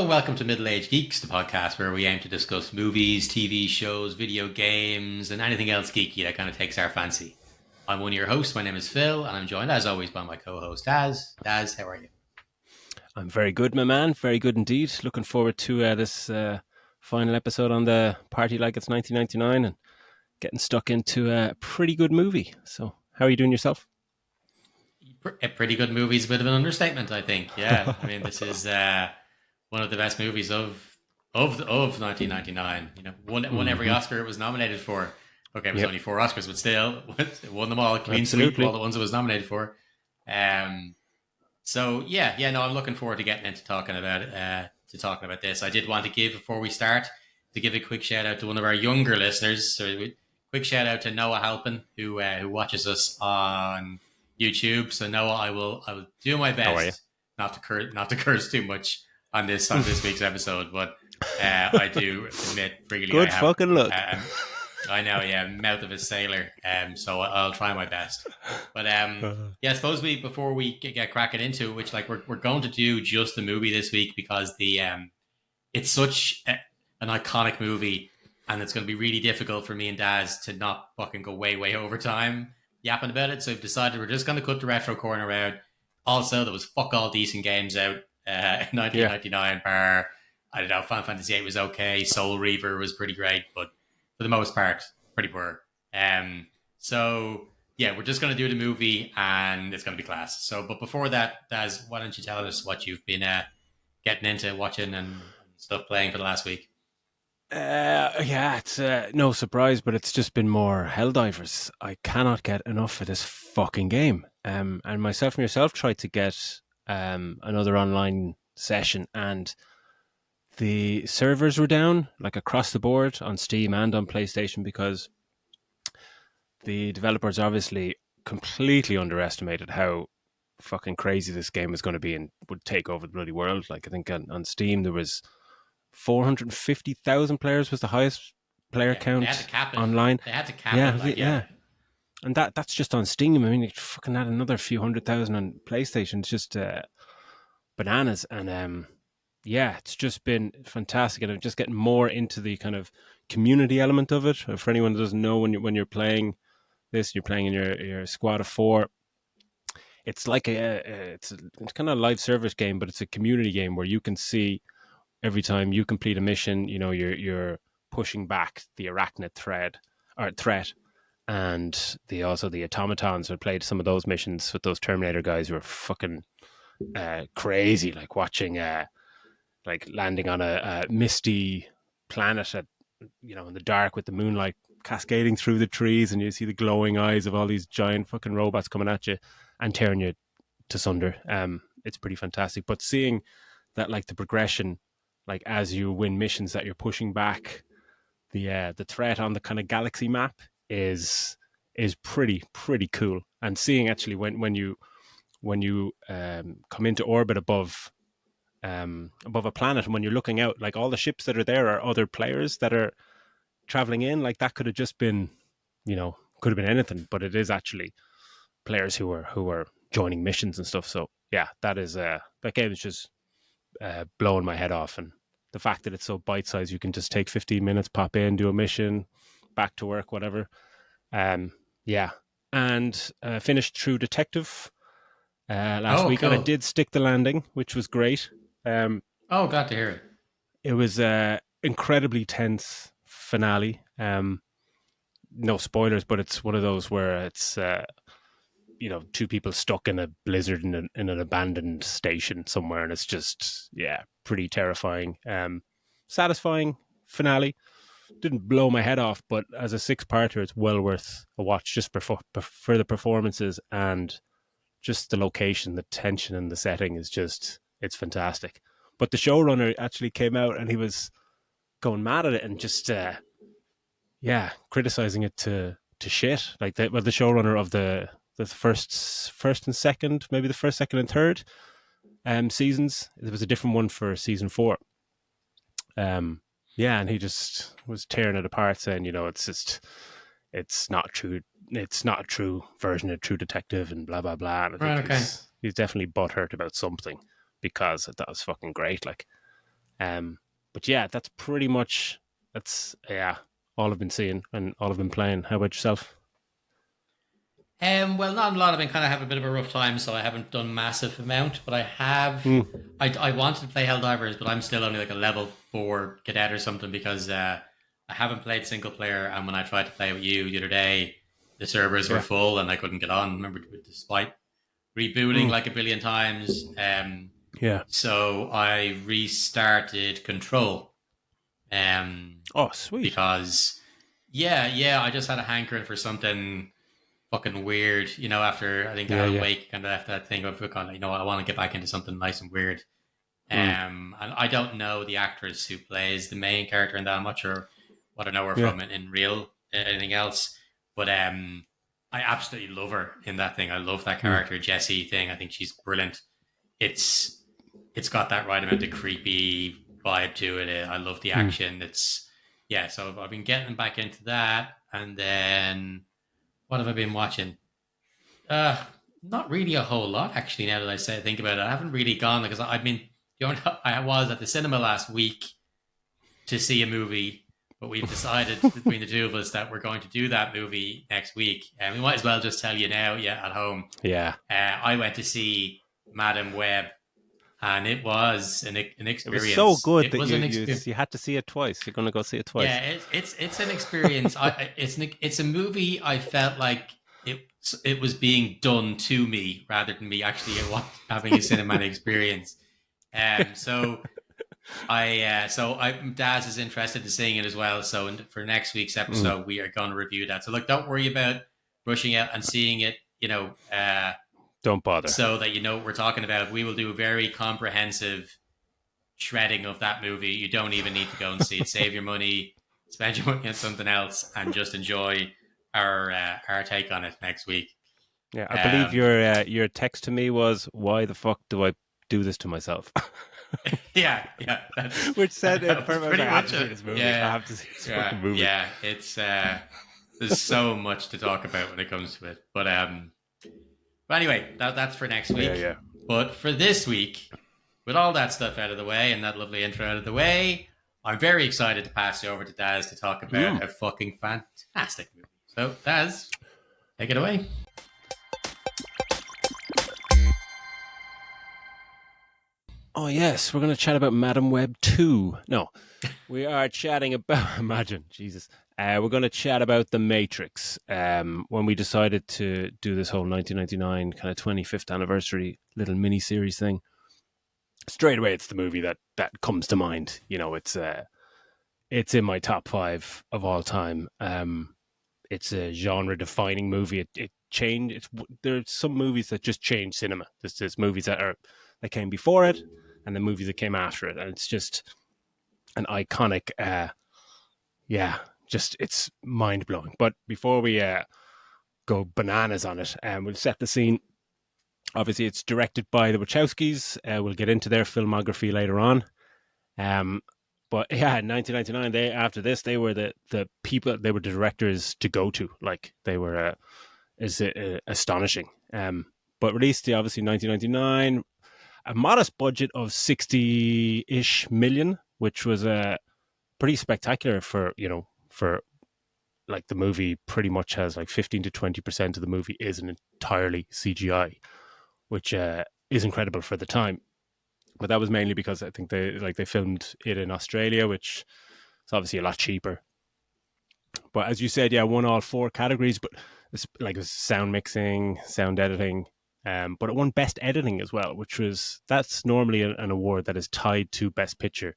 welcome to Middle Age Geeks, the podcast where we aim to discuss movies, TV shows, video games, and anything else geeky that kind of takes our fancy. I'm one of your hosts. My name is Phil, and I'm joined, as always, by my co-host, Daz. Daz, how are you? I'm very good, my man. Very good indeed. Looking forward to this final episode on the Party Like It's 1999 and getting stuck into a pretty good movie. So, how are you doing yourself? A pretty good movie is a bit of an understatement, I think. Yeah, I mean, this is one of the best movies of 1999. You know, won every Oscar it was nominated for. Okay, it was only 4 Oscars, but still, it won them all. Clean sweep of all the ones it was nominated for. So no, I'm looking forward to getting into talking about this. I did want to give before we start to give a quick shout out to one of our younger listeners. So, quick shout out to Noah Halpin who watches us on YouTube. So Noah, I will do my best not to curse too much on this week's episode, but I do admit freely. Good fucking luck. I know, yeah, mouth of a sailor. So I'll try my best. But I suppose before we get cracking into it, which we're going to do just the movie this week because it's such an iconic movie, and it's going to be really difficult for me and Daz to not fucking go way over time yapping about it. So we've decided we're just going to cut the retro corner out. Also, there was fuck all decent games out in 1999. Bar, I don't know, Final Fantasy VIII was okay. Soul Reaver was pretty great, but for the most part, pretty poor. So we're just going to do the movie, and it's going to be class. So, but before that, Daz, why don't you tell us what you've been getting into watching and stuff playing for the last week? It's no surprise, but it's just been more Helldivers. I cannot get enough of this fucking game. And myself and yourself tried to get another online session, and the servers were down across the board on Steam and on PlayStation because the developers obviously completely underestimated how fucking crazy this game was going to be and would take over the bloody world. I think on Steam there was 450,000 players was the highest player count online. They had to cap it. And that's just on Steam. I mean, you fucking had another few 100,000 on PlayStation. It's just bananas. And it's just been fantastic. And I'm just getting more into the kind of community element of it. For anyone who doesn't know, when you're playing this, you're playing in your squad of 4. It's like it's kind of a live service game, but it's a community game where you can see every time you complete a mission, you're pushing back the arachnid threat, and the automatons who played some of those missions with those Terminator guys who were fucking crazy, watching landing on a misty planet in the dark with the moonlight cascading through the trees, and you see the glowing eyes of all these giant fucking robots coming at you and tearing you to sunder. It's pretty fantastic. But seeing that the progression, as you win missions, that you're pushing back the threat on the kind of galaxy map is pretty cool. And seeing actually when you come into orbit above a planet, and when you're looking out, all the ships that are there are other players that are traveling in. That could have just been, could have been anything, but it is actually players who are joining missions and stuff. So that game is just blowing my head off. And the fact that it's so bite-sized, you can just take 15 minutes, pop in, do a mission, back to work, whatever. And finished True Detective last week, cool. And I did stick the landing, which was great. Glad to hear it. It was incredibly tense finale. No spoilers, but it's one of those where it's 2 people stuck in a blizzard in an abandoned station somewhere, and it's just pretty terrifying. Satisfying finale. Didn't blow my head off, but as a 6-parter, it's well worth a watch just for the performances and just the location, the tension, and the setting is it's fantastic. But the showrunner actually came out and he was going mad at it and just criticizing it to shit. The showrunner of the first and second, maybe the first, second, and third seasons. There was a different one for season 4. And he just was tearing it apart, saying, it's not true. It's not a true version of True Detective and blah, blah, blah. And I think he's definitely butthurt about something because that was fucking great. But yeah, that's pretty much all I've been seeing and all I've been playing. How about yourself? Well, not a lot. I've been kind of having a bit of a rough time, so I haven't done massive amount. But I have. Mm, I wanted to play Helldivers, but I'm still only like a level 4 cadet or something because I haven't played single player. And when I tried to play with you the other day, the servers were yeah. full and I couldn't get on. Remember, despite rebooting Mm, like a billion times. yeah. So I restarted Control. Um, Oh, sweet. because yeah, I just had a hankering for something fucking weird. After I think Yeah, Alan yeah. Wake kind of left that thing of I want to get back into something nice and weird. Mm, And I don't know the actress who plays the main character in that. I'm not sure what I know her yeah. from in real anything else, but I absolutely love her in that thing. I love that Mm, character Jessie thing. I think she's brilliant. It's it's got that right amount of creepy vibe to it. I love the mm. action. It's yeah. So I've been getting back into that, and then what have I been watching? Uh, Not really a whole lot actually. Now that think about it, I haven't really gone because I mean, I was at the cinema last week to see a movie, but we've decided between the two of us that we're going to do that movie next week, and we might as well just tell you now. Yeah, at home, Yeah. I went to see Madam Web, and it was an It was so experience. good It that was an experience. you had to see it twice. You're going to go see it Yeah, twice. it's an experience. It's a movie. I felt like it was being done to me rather than me actually having a cinematic experience. So I Daz is interested in seeing it as well. So for next week's Mm, episode, we are going to review that. So look, don't worry about rushing out and seeing it. don't bother. So that you know what we're talking about. We will do a very comprehensive shredding of that movie. You don't even need to go and see it. Save your money, spend your money on something else, and just enjoy our take on it next week. Yeah, I believe Um, your text to me was, "Why the fuck do I do this to myself?" yeah, Which said it that was perfect. I pretty have to much see it. this movie. I Yeah, have to see this yeah, fucking movie. yeah. It's there's so much to talk about when it comes to it, but anyway, that's for next Yeah, week. yeah. But for this week, with all that stuff out of the way and that lovely intro out of the way, I'm very excited to pass you over to Daz to talk Mm. about a fucking fantastic movie. So, Daz, take it away. Oh yes, we're going to chat about Madam Web 2. No, we are chatting about. Imagine, Jesus. We're going to chat about The Matrix. When we decided to do this whole 1999 kind of 25th anniversary little mini series thing, straight away it's the movie that comes to mind. It's in my top 5 of all time. It's a genre defining movie. It changed. There's some movies that just change cinema. There's movies that came before it, and the movies that came after it, and it's just an iconic. Yeah, just it's mind blowing. But before we go bananas on it, we'll set the scene. Obviously, it's directed by the Wachowskis. We'll get into their filmography later on. Um, but yeah, in 1999, they were the people, they were the directors to go to. Like they were astonishing. But released obviously 1999, a modest budget of 60-ish million, which was pretty spectacular for like the movie pretty much has like 15 to 20% of the movie is an entirely CGI, which is incredible for the time. But that was mainly because I think they filmed it in Australia, which is obviously a lot cheaper. But as you said, yeah, won all 4 categories, but it's like it was sound mixing, sound editing, but it won best editing as well, that's normally an award that is tied to best picture.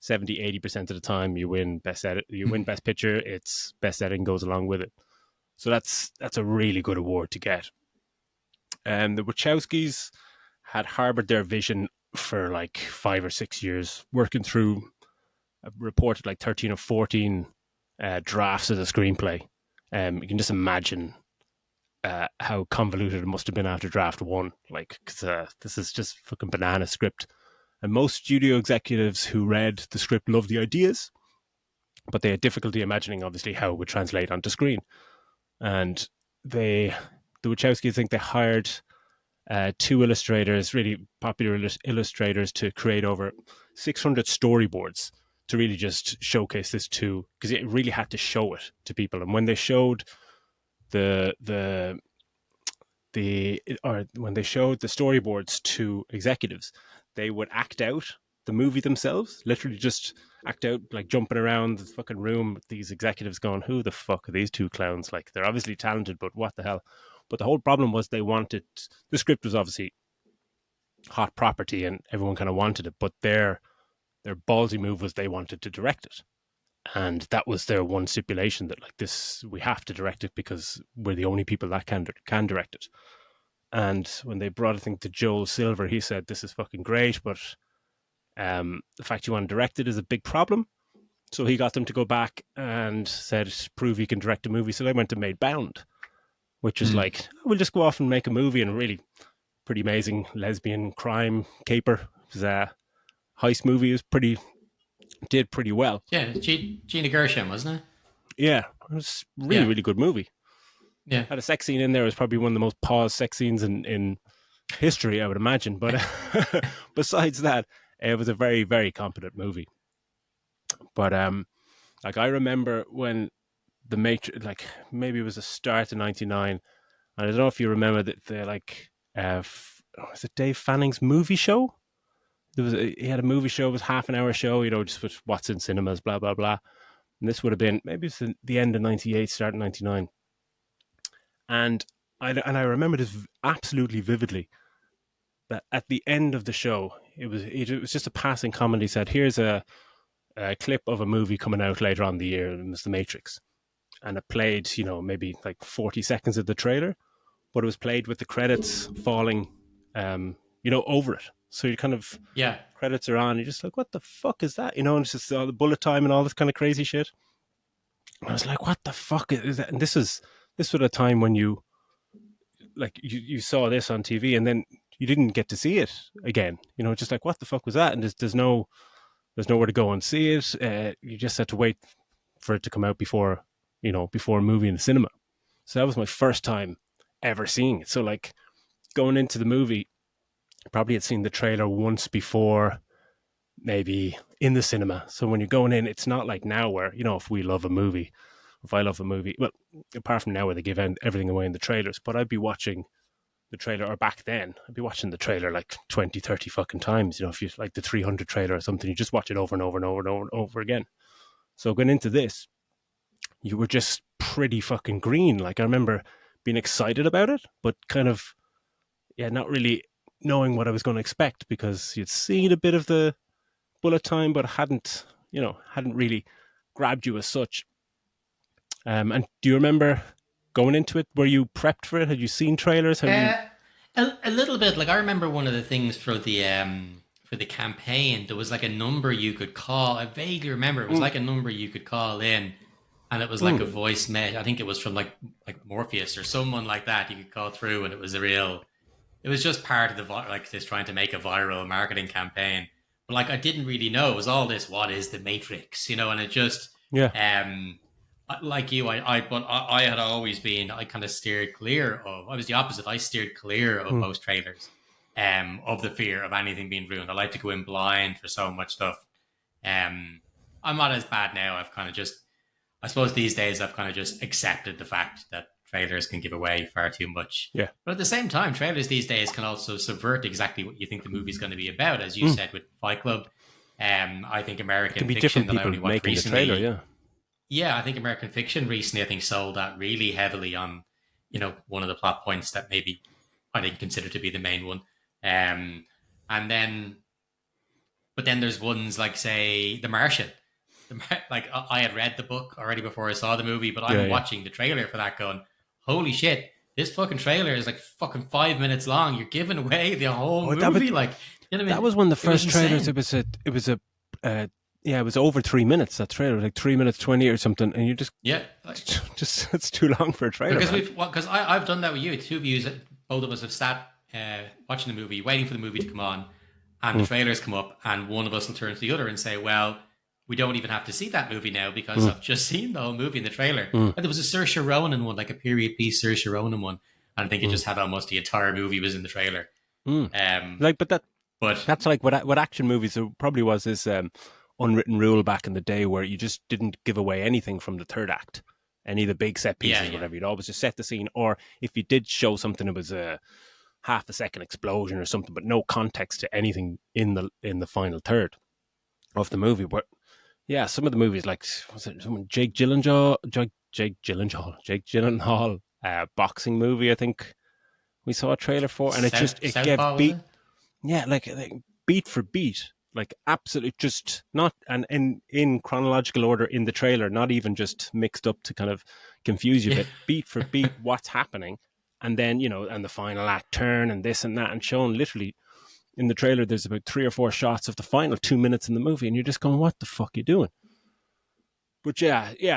70-80% of the time you win best picture, it's best editing goes along with it. So that's a really good award to get. The Wachowskis had harbored their vision for like 5 or 6 years, working through reported like 13 or 14 drafts of the screenplay. You can just imagine how convoluted it must have been after draft one. Like, cause, this is just fucking banana script. And most studio executives who read the script loved the ideas, but they had difficulty imagining, obviously, how it would translate onto screen. And the Wachowskis think they hired two illustrators, really popular illustrators, to create over 600 storyboards to really just showcase this too, because it really had to show it to people. And when they showed when they showed the storyboards to executives, they would act out the movie themselves, literally just act out, like jumping around the fucking room with these executives going, who the fuck are these two clowns? Like, they're obviously talented, but what the hell? But the whole problem was they wanted, the script was obviously hot property and everyone kind of wanted it, but their ballsy move was they wanted to direct it. And that was their one stipulation, that like, this, we have to direct it because we're the only people that can direct it. And when they brought, I think, to Joel Silver, he said, this is fucking great, but the fact you want to direct it is a big problem. So he got them to go back and said, prove you can direct a movie. So they went and made Bound, which is like, we'll just go off and make a movie, and a really pretty amazing lesbian crime caper. It was a heist movie. It was did pretty well. Yeah, Gina Gershon, wasn't it? Yeah, it was really good movie. Yeah. Had a sex scene in there. It was probably one of the most paused sex scenes in history, I would imagine. But besides that, it was a very, very competent movie. But like, I remember when the Matrix, like, maybe it was the start of '99, and I don't know if you remember that the like was it Dave Fanning's movie show? He had a movie show. It was half an hour show, just with what's in cinemas, blah blah blah. And this would have been, maybe it's the end of '98, start of '99. And I remember this absolutely vividly, that at the end of the show, it was just a passing comment. He said, here's a clip of a movie coming out later on the year, and it was The Matrix. And it played, maybe like 40 seconds of the trailer, but it was played with the credits falling, over it. So you kind of, credits are on, you're just like, what the fuck is that? And it's just all the bullet time and all this kind of crazy shit. And I was like, what the fuck is that? And this was a time when you saw this on TV, and then you didn't get to see it again. Just like, what the fuck was that? And there's nowhere to go and see it. You just had to wait for it to come out before a movie in the cinema. So that was my first time ever seeing it. So like, going into the movie, probably had seen the trailer once before, maybe in the cinema. So when you're going in, it's not like now where, if I love a movie, well, apart from now where they give everything away in the trailers, but I'd be watching the trailer, or back then, I'd be watching the trailer like 20, 30 fucking times. If you like the 300 trailer or something, you just watch it over and over and over and over and over again. So going into this, you were just pretty fucking green. Like, I remember being excited about it, but kind of, not really knowing what I was going to expect, because you'd seen a bit of the bullet time, but hadn't really grabbed you as such. And do you remember going into it? Were you prepped for it? Had you seen trailers? A little bit. Like, I remember one of the things for the campaign, there was like a number you could call. I vaguely remember it was like a number you could call in, and it was like a voice message. I think it was from like Morpheus or someone like that. You could call through, and it was just part of this trying to make a viral marketing campaign. But like, I didn't really know it was all this. What is the Matrix? And it just like you, I had always been, I kind of steered clear of. I was the opposite. I steered clear of most trailers, of the fear of anything being ruined. I like to go in blind for so much stuff. I'm not as bad now. I've kind of just, I suppose these days I've kind of just accepted the fact that trailers can give away far too much. Yeah. But at the same time, trailers these days can also subvert exactly what you think the movie's going to be about. As you said with Fight Club, I think American Fiction that I only watched recently. The trailer, yeah, I think American Fiction recently, I think, sold that really heavily on, one of the plot points that maybe I didn't consider to be the main one. But then there's ones like, say, The Martian. Like, I had read the book already before I saw the movie, but I'm watching the trailer for that going, holy shit, this fucking trailer is like fucking 5 minutes long. You're giving away the whole movie. That was one of the first trailers. It was over 3 minutes. That trailer was like 3 minutes 20 or something, and you just it's too long for a trailer. Because I've done that with you. Two of you, both of us have sat watching the movie, waiting for the movie to come on, and the trailers come up, and one of us will turn to the other and say, "Well, we don't even have to see that movie now because I've just seen the whole movie in the trailer." And there was a Saoirse Ronan one, like a period piece Saoirse Ronan one, and I think it just had almost the entire movie was in the trailer. Mm. Um, Like, but but that's like what action movies. There probably was this unwritten rule back in the day where you just didn't give away anything from the third act, any of the big set yeah, pieces, or yeah, whatever. You'd always just set the scene, or if you did show something, it was a half a second explosion or something, but no context to anything in the final third of the movie. But yeah, some of the movies, like was it someone Jake Gyllenhaal, boxing movie, I think we saw a trailer for, and it gave Southpaw was beat, it? yeah, like beat for beat, like absolutely just not, and in chronological order in the trailer, not even just mixed up to kind of confuse you, Yeah, but beat for beat what's happening, and then and the final act turn and this and that, and shown literally in the trailer. There's about 3 or 4 shots of the final 2 minutes in the movie, and you're just going, "What the fuck are you doing?" But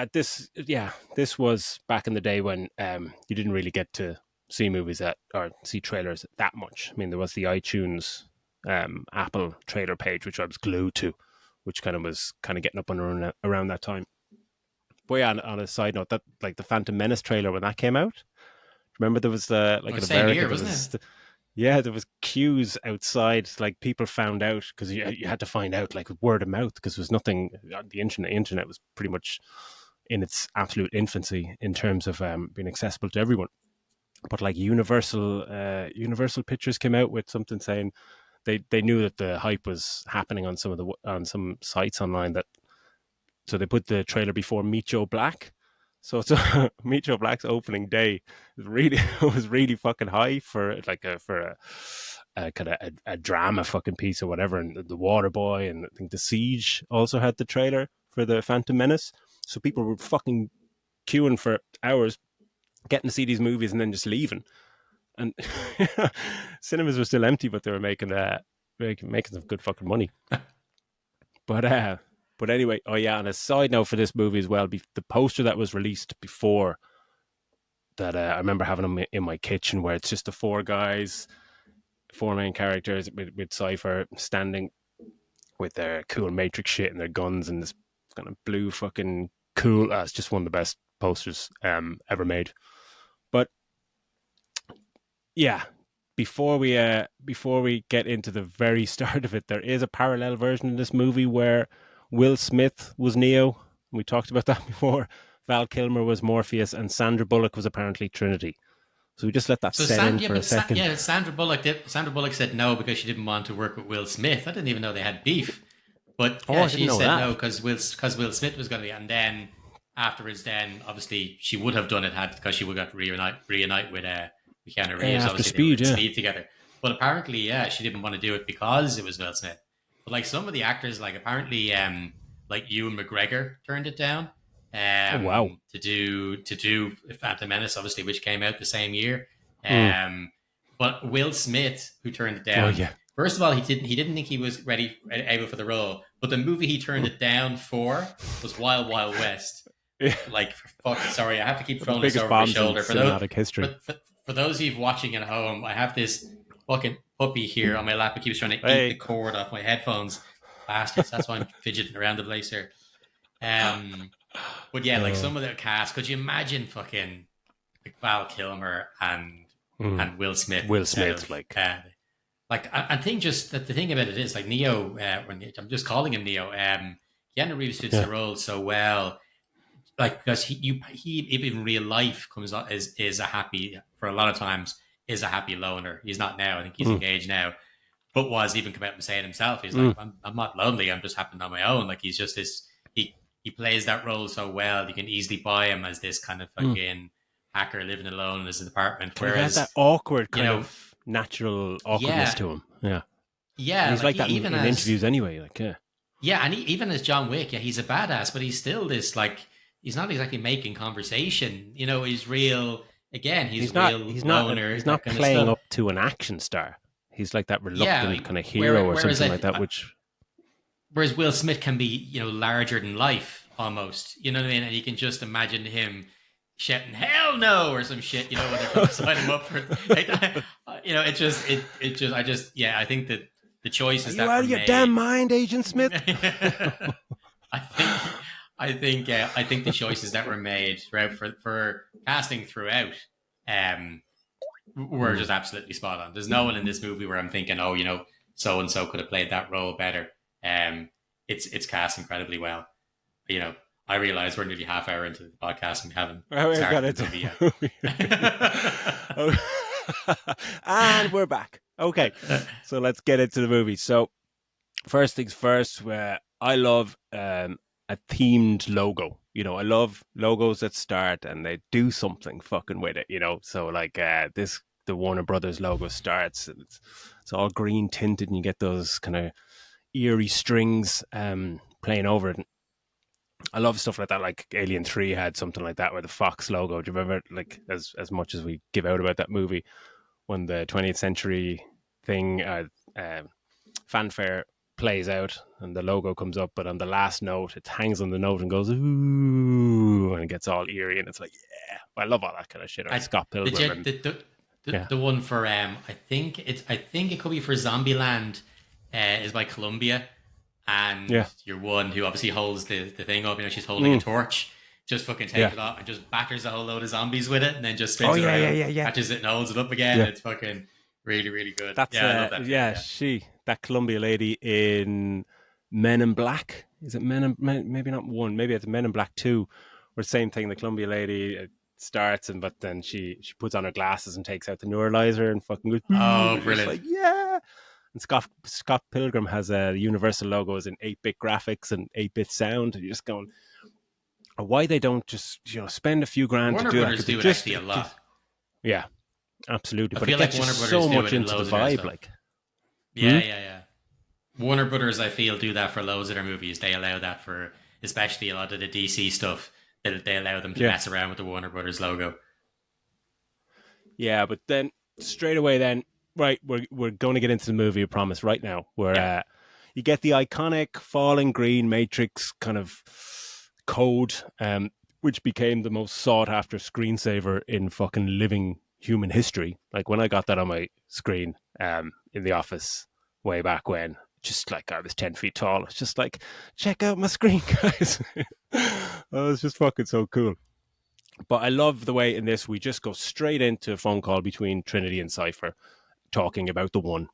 this was back in the day when you didn't really get to see movies that or see trailers that much. I mean, there was the iTunes Apple trailer page, which I was glued to, which was getting up and around that time. But yeah, on a side note, that like the Phantom Menace trailer when that came out, remember there was like well, in same America year, there wasn't was it? yeah, there was queues outside. Like people found out because you had to find out like word of mouth because there was nothing on the internet. The internet was pretty much in its absolute infancy in terms of being accessible to everyone. But like Universal Pictures came out with something saying they knew that the hype was happening on some sites online, that so they put the trailer before Meet Joe Black. So it's Meet Joe Black's opening day was really fucking high for like a kind of a drama fucking piece or whatever. And the Water Boy and I think the Siege also had the trailer for the Phantom Menace. So people were fucking queuing for hours, getting to see these movies and then just leaving. And cinemas were still empty, but they were making some good fucking money. But but anyway, oh yeah, and a side note for this movie as well, the poster that was released before that, I remember having them in my kitchen, where it's just the four main characters with Cypher standing with their cool Matrix shit and their guns and this kind of blue fucking cool. It's just one of the best posters ever made. But yeah, before we get into the very start of it, there is a parallel version of this movie where Will Smith was Neo. We talked about that before. Val Kilmer was Morpheus, and Sandra Bullock was apparently Trinity. So we just let that So set in for a second. Sandra Bullock did. Sandra Bullock said no because she didn't want to work with Will Smith. I didn't even know they had beef. But Oh, yeah, I didn't she know said that. no because Will Smith was going to be, and then afterwards, then obviously she would have done it had because she would have got to reunite with Keanu Reeves. After Obviously, they were Speed, in yeah. Speed together. But apparently, yeah, she didn't want to do it because it was Will Smith. But like some of the actors, like apparently, like Ewan McGregor turned it down Oh wow. to do Phantom Menace, obviously, which came out the same year. Mm. But Will Smith, who turned it Oh down, yeah. first of all, he didn't think he was able for the role. But the movie he turned it down for was Wild Wild West. Yeah. Like, for fuck, sorry, I have to keep One of throwing the this biggest over my bombs in shoulder. For those cinematic history. for those of you watching at home, I have this fucking puppy here on my lap. It keeps trying to eat the Hey. cord off my headphones. Bastards. That's why I'm fidgeting around the place here. But yeah, like some of the cast, could you imagine fucking like Val Kilmer and Will Smith Will instead Smith, of like I think just that the thing about it is like Neo. When I'm just calling him Neo, Keanu Reeves fits yeah. the role so well. Like because he even in real life comes out is a happy for a lot of times is a happy loner. He's not now. I think he's Mm. engaged now, but was even come out and saying himself. He's like Mm. I'm not lonely. I'm just happy on my own. Like he's just this. He plays that role so well. You can easily buy him as this kind of Mm. fucking hacker living alone in his apartment. He has that Whereas awkward you kind know, of natural awkwardness yeah, to him. Yeah. And yeah, he's like like that even in as interviews anyway. Like, yeah. yeah, and even as John Wick, yeah, he's a badass, but he's still this like he's not exactly making conversation. You know, he's real. Again, he's He's not real he's not loner, he's that not kind of playing stuff. up to an action star. He's like that Yeah, reluctant like, kind of hero or whereas something like that, which whereas Will Smith can be, larger than life almost. You know what I mean? And you can just imagine him shouting "Hell no" or some shit. You know, when they're trying to sign him up for like that. I think that the are choices you that out were of your damn made. mind, Agent Smith? I think, I think the choices that were made throughout for casting throughout, um, were just absolutely spot on. There's no one in this movie where I'm thinking, oh, so and so could have played that role better. Um, it's cast incredibly well. You know, I realize we're nearly half hour into the podcast and we haven't Oh, we got started it. the movie yet. Oh. And we're back. Okay, so let's get into the movie. So first things first, where I love a themed logo. I love logos that start and they do something fucking with it. So like the Warner Brothers logo starts and it's all green tinted, and you get those kind of eerie strings playing over it. I love stuff like that. Like Alien 3 had something like that, where the Fox logo. Do you remember? Like as much as we give out about that movie, when the 20th century thing fanfare plays out and the logo comes up, but on the last note it hangs on the note and goes ooh, and it gets all eerie, and it's like, yeah, I love all that kind of shit. Or Scott Pilgrim. The one for I think it could be for Zombieland is by Columbia, and your one who obviously holds the thing up, she's holding a torch, just fucking takes it off and just batters a whole load of zombies with it, and then just spins it around, catches it and holds it up again. It's fucking really, really good. That's I love that. That Columbia lady in Men in Black. Is it maybe not one, maybe it's Men in Black 2, where the same thing, the Columbia lady starts, but then she puts on her glasses and takes out the neuralizer and fucking goes, oh, brilliant. Like, yeah. And Scott Pilgrim has a Universal logos in 8-bit graphics and 8-bit sound. You're just going, why they don't just spend a few grand Warner to do Brothers that? do it actually a lot. Yeah, absolutely. But it gets like so much into the vibe. Like, yeah. Warner Brothers, I feel, do that for loads of their movies. They allow that for, especially a lot of the DC stuff. They allow them to mess around with the Warner Brothers logo. Yeah, but then straight away, right, we're going to get into the movie, I promise, right now, where you get the iconic falling green Matrix kind of code, which became the most sought after screensaver in fucking living human history. Like when I got that on my screen in the office way back when, just like I was 10 feet tall, it's just like, check out my screen, guys. Oh, it's just fucking so cool. But I love the way in this we just go straight into a phone call between Trinity and Cypher, talking about the one.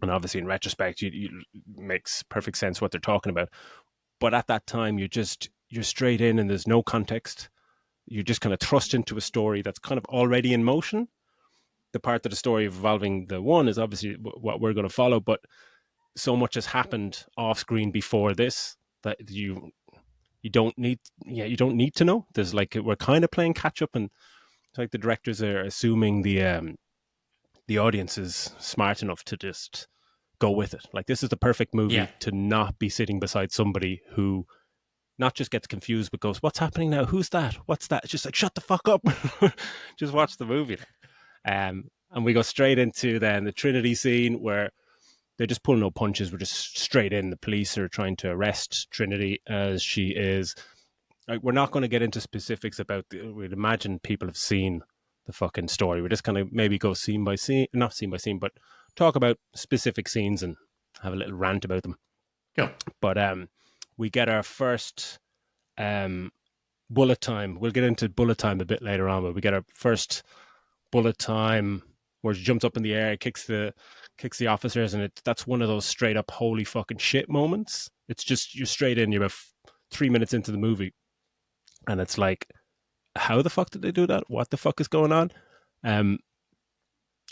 And obviously, in retrospect, it makes perfect sense what they're talking about. But at that time, you're straight in, and there's no context. You're just kind of thrust into a story that's kind of already in motion. The part of the story involving the one is obviously what we're going to follow, but so much has happened off screen before this that you don't need to know. There's like, we're kind of playing catch up, and it's like the directors are assuming the audience is smart enough to just go with it. Like, this is the perfect movie to not be sitting beside somebody who not just gets confused, but goes, what's happening now? Who's that? What's that? It's just like, shut the fuck up. Just watch the movie. And we go straight into then the Trinity scene where they're just pulling no punches. We're just straight in. The police are trying to arrest Trinity as she is. Like, we're not going to get into specifics about we'd imagine people have seen the fucking story. We're just kind of maybe go scene by scene, not scene by scene, but talk about specific scenes and have a little rant about them. Cool. But we get our first bullet time. We'll get into bullet time a bit later on, but we get our first bullet time where she jumps up in the air, kicks the officers, and that's one of those straight up holy fucking shit moments. It's just, you're straight in, you're about 3 minutes into the movie, and it's like, how the fuck did they do that? What the fuck is going on? And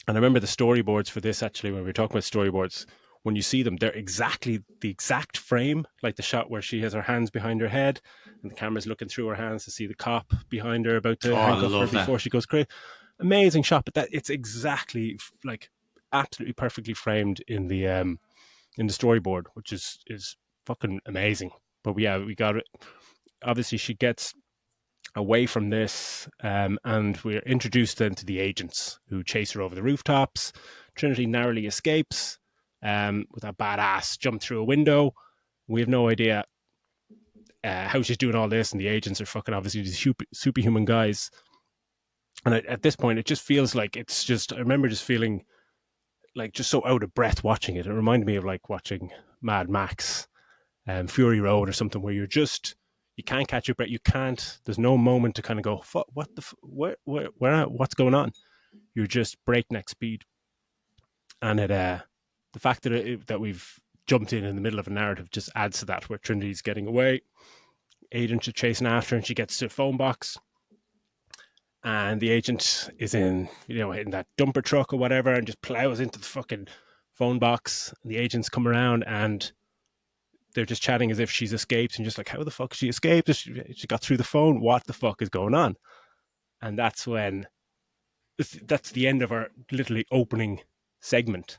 I remember the storyboards for this, actually, when we were talking about storyboards, when you see them, they're exactly the exact frame, like the shot where she has her hands behind her head and the camera's looking through her hands to see the cop behind her about to handcuff her before she goes crazy. Amazing shot, but it's exactly like absolutely perfectly framed in the storyboard, which is fucking amazing. But we got it. Obviously, she gets away from this, and we're introduced then to the agents who chase her over the rooftops. Trinity narrowly escapes with a badass jump through a window. We have no idea how she's doing all this, and the agents are fucking obviously these superhuman guys. And at this point, it just feels like it's just, I remember just feeling like just so out of breath watching it. It reminded me of like watching Mad Max, Fury Road or something, where you can't catch your breath. You can't, there's no moment to kind of go, what's going on? you're just breakneck speed. And the fact that we've jumped in the middle of a narrative just adds to that, where Trinity's getting away, agents are chasing after her, and she gets to the phone box, and the agent is in that dumper truck or whatever, and just plows into the fucking phone box. And the agents come around, and they're just chatting as if she's escaped, and just like, how the fuck she escaped? She got through the phone. What the fuck is going on? And that's the end of our literally opening segment.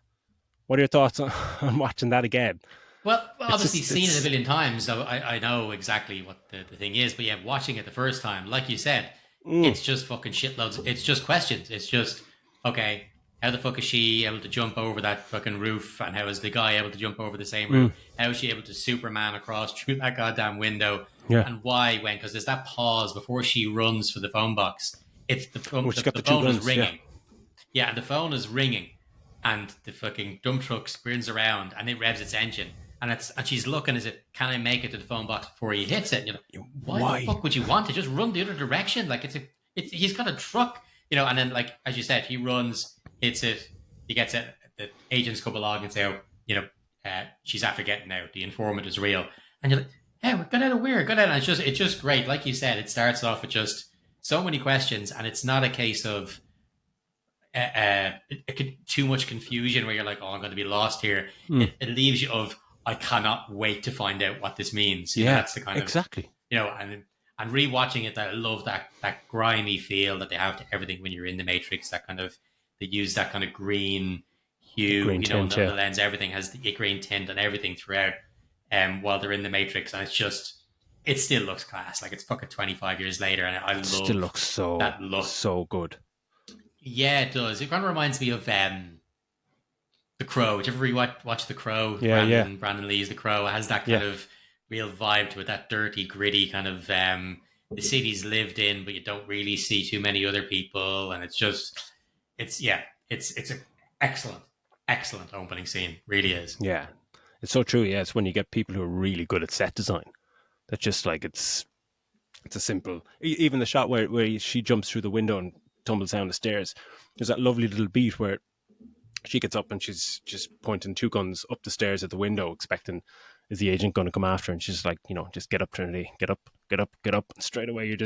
What are your thoughts on watching that again? Well, obviously seen it a billion times, so I know exactly what the thing is. But yeah, watching it the first time, like you said, it's just fucking shitloads. It's just questions. It's just, okay, how the fuck is she able to jump over that fucking roof? And how is the guy able to jump over the same roof? How is she able to Superman across through that goddamn window? Yeah. And why, when? Because there's that pause before she runs for the phone box. It's the phone, the phone guns, is ringing. Yeah, and the phone is ringing. And the fucking dump truck spins around and it revs its engine. And she's looking as if, can I make it to the phone box before he hits it? And you're like, why the fuck would you want to just run the other direction? Like he's got a truck, and then like, as you said, he runs, hits it, he gets it, the agents come along and say, she's after getting out, the informant is real. And you're like, hey, we got out of where? Got out. And it's just great. Like you said, it starts off with just so many questions, and it's not a case of too much confusion where you're like, oh, I'm going to be lost here. It leaves you of, I cannot wait to find out what this means. That's the kind of exactly. And rewatching it, I love that grimy feel that they have to everything when you're in the Matrix. That kind of, they use that kind of green hue, green tint, the lens. Everything has the green tint and everything throughout. While they're in the Matrix, and it still looks class. Like it's fucking 25 years later, and I love still looks that look so good. Yeah, it does. It kind of reminds me of The Crow. Did you ever watch The Crow? Brandon Lee's The Crow. It has that kind of real vibe to it, that dirty, gritty kind of the city's lived in, but you don't really see too many other people, and it's an excellent opening scene. Really is. Yeah, it's so true. Yeah, it's when you get people who are really good at set design. That's just like it's a simple. Even the shot where she jumps through the window and tumbles down the stairs. There's that lovely little beat where she gets up and she's just pointing two guns up the stairs at the window, expecting, is the agent going to come after her? And she's like, just get up, Trinity, get up. And straight away you're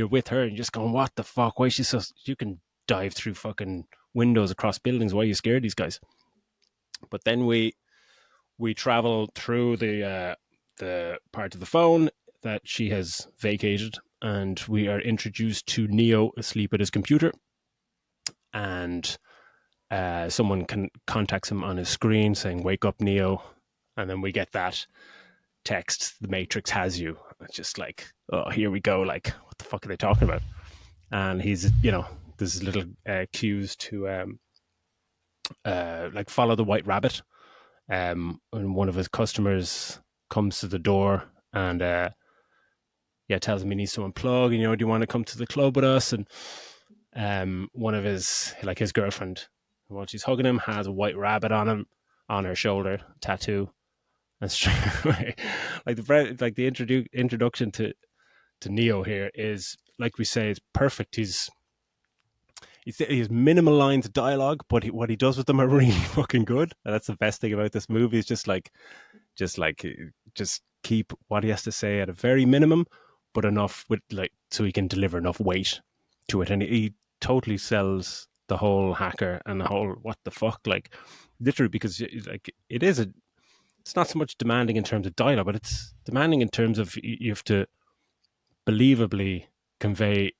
with her and you're just going, what the fuck? Why is she so? You can dive through fucking windows across buildings. Why are you scared of these guys? But then we travel through the part of the phone that she has vacated, and we are introduced to Neo asleep at his computer, and someone contacts him on his screen saying, wake up, Neo. And then we get that text, the Matrix has you. It's just like, oh, here we go. Like, what the fuck are they talking about? And he's, there's little cues to like follow the white rabbit. And one of his customers comes to the door and tells him he needs to unplug, and do you want to come to the club with us? And one of his girlfriend, while she's hugging him, has a white rabbit on her shoulder, tattoo. And straight away, the introduction to Neo here is, like we say, it's perfect. He's minimal lines of dialogue, but what he does with them are really fucking good. And that's the best thing about this movie, is just keep what he has to say at a very minimum, but enough so he can deliver enough weight to it. And he totally sells the whole hacker and the whole what the fuck, literally, because it's not so much demanding in terms of dialogue, but it's demanding in terms of you have to believably convey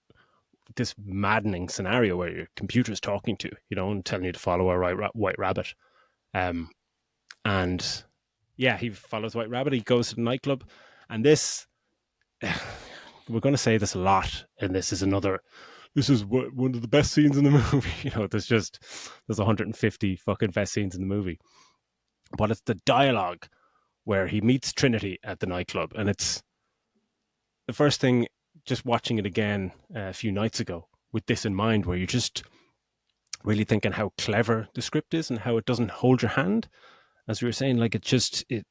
this maddening scenario where your computer is talking to you, and telling you to follow a white rabbit. And yeah, he follows White Rabbit. He goes to the nightclub, and this, we're going to say this a lot, and this is one of the best scenes in the movie. There's 150 fucking best scenes in the movie, but it's the dialogue where he meets Trinity at the nightclub, and it's the first thing, just watching it again a few nights ago with this in mind, where you're just really thinking how clever the script is and how it doesn't hold your hand. As we were saying, it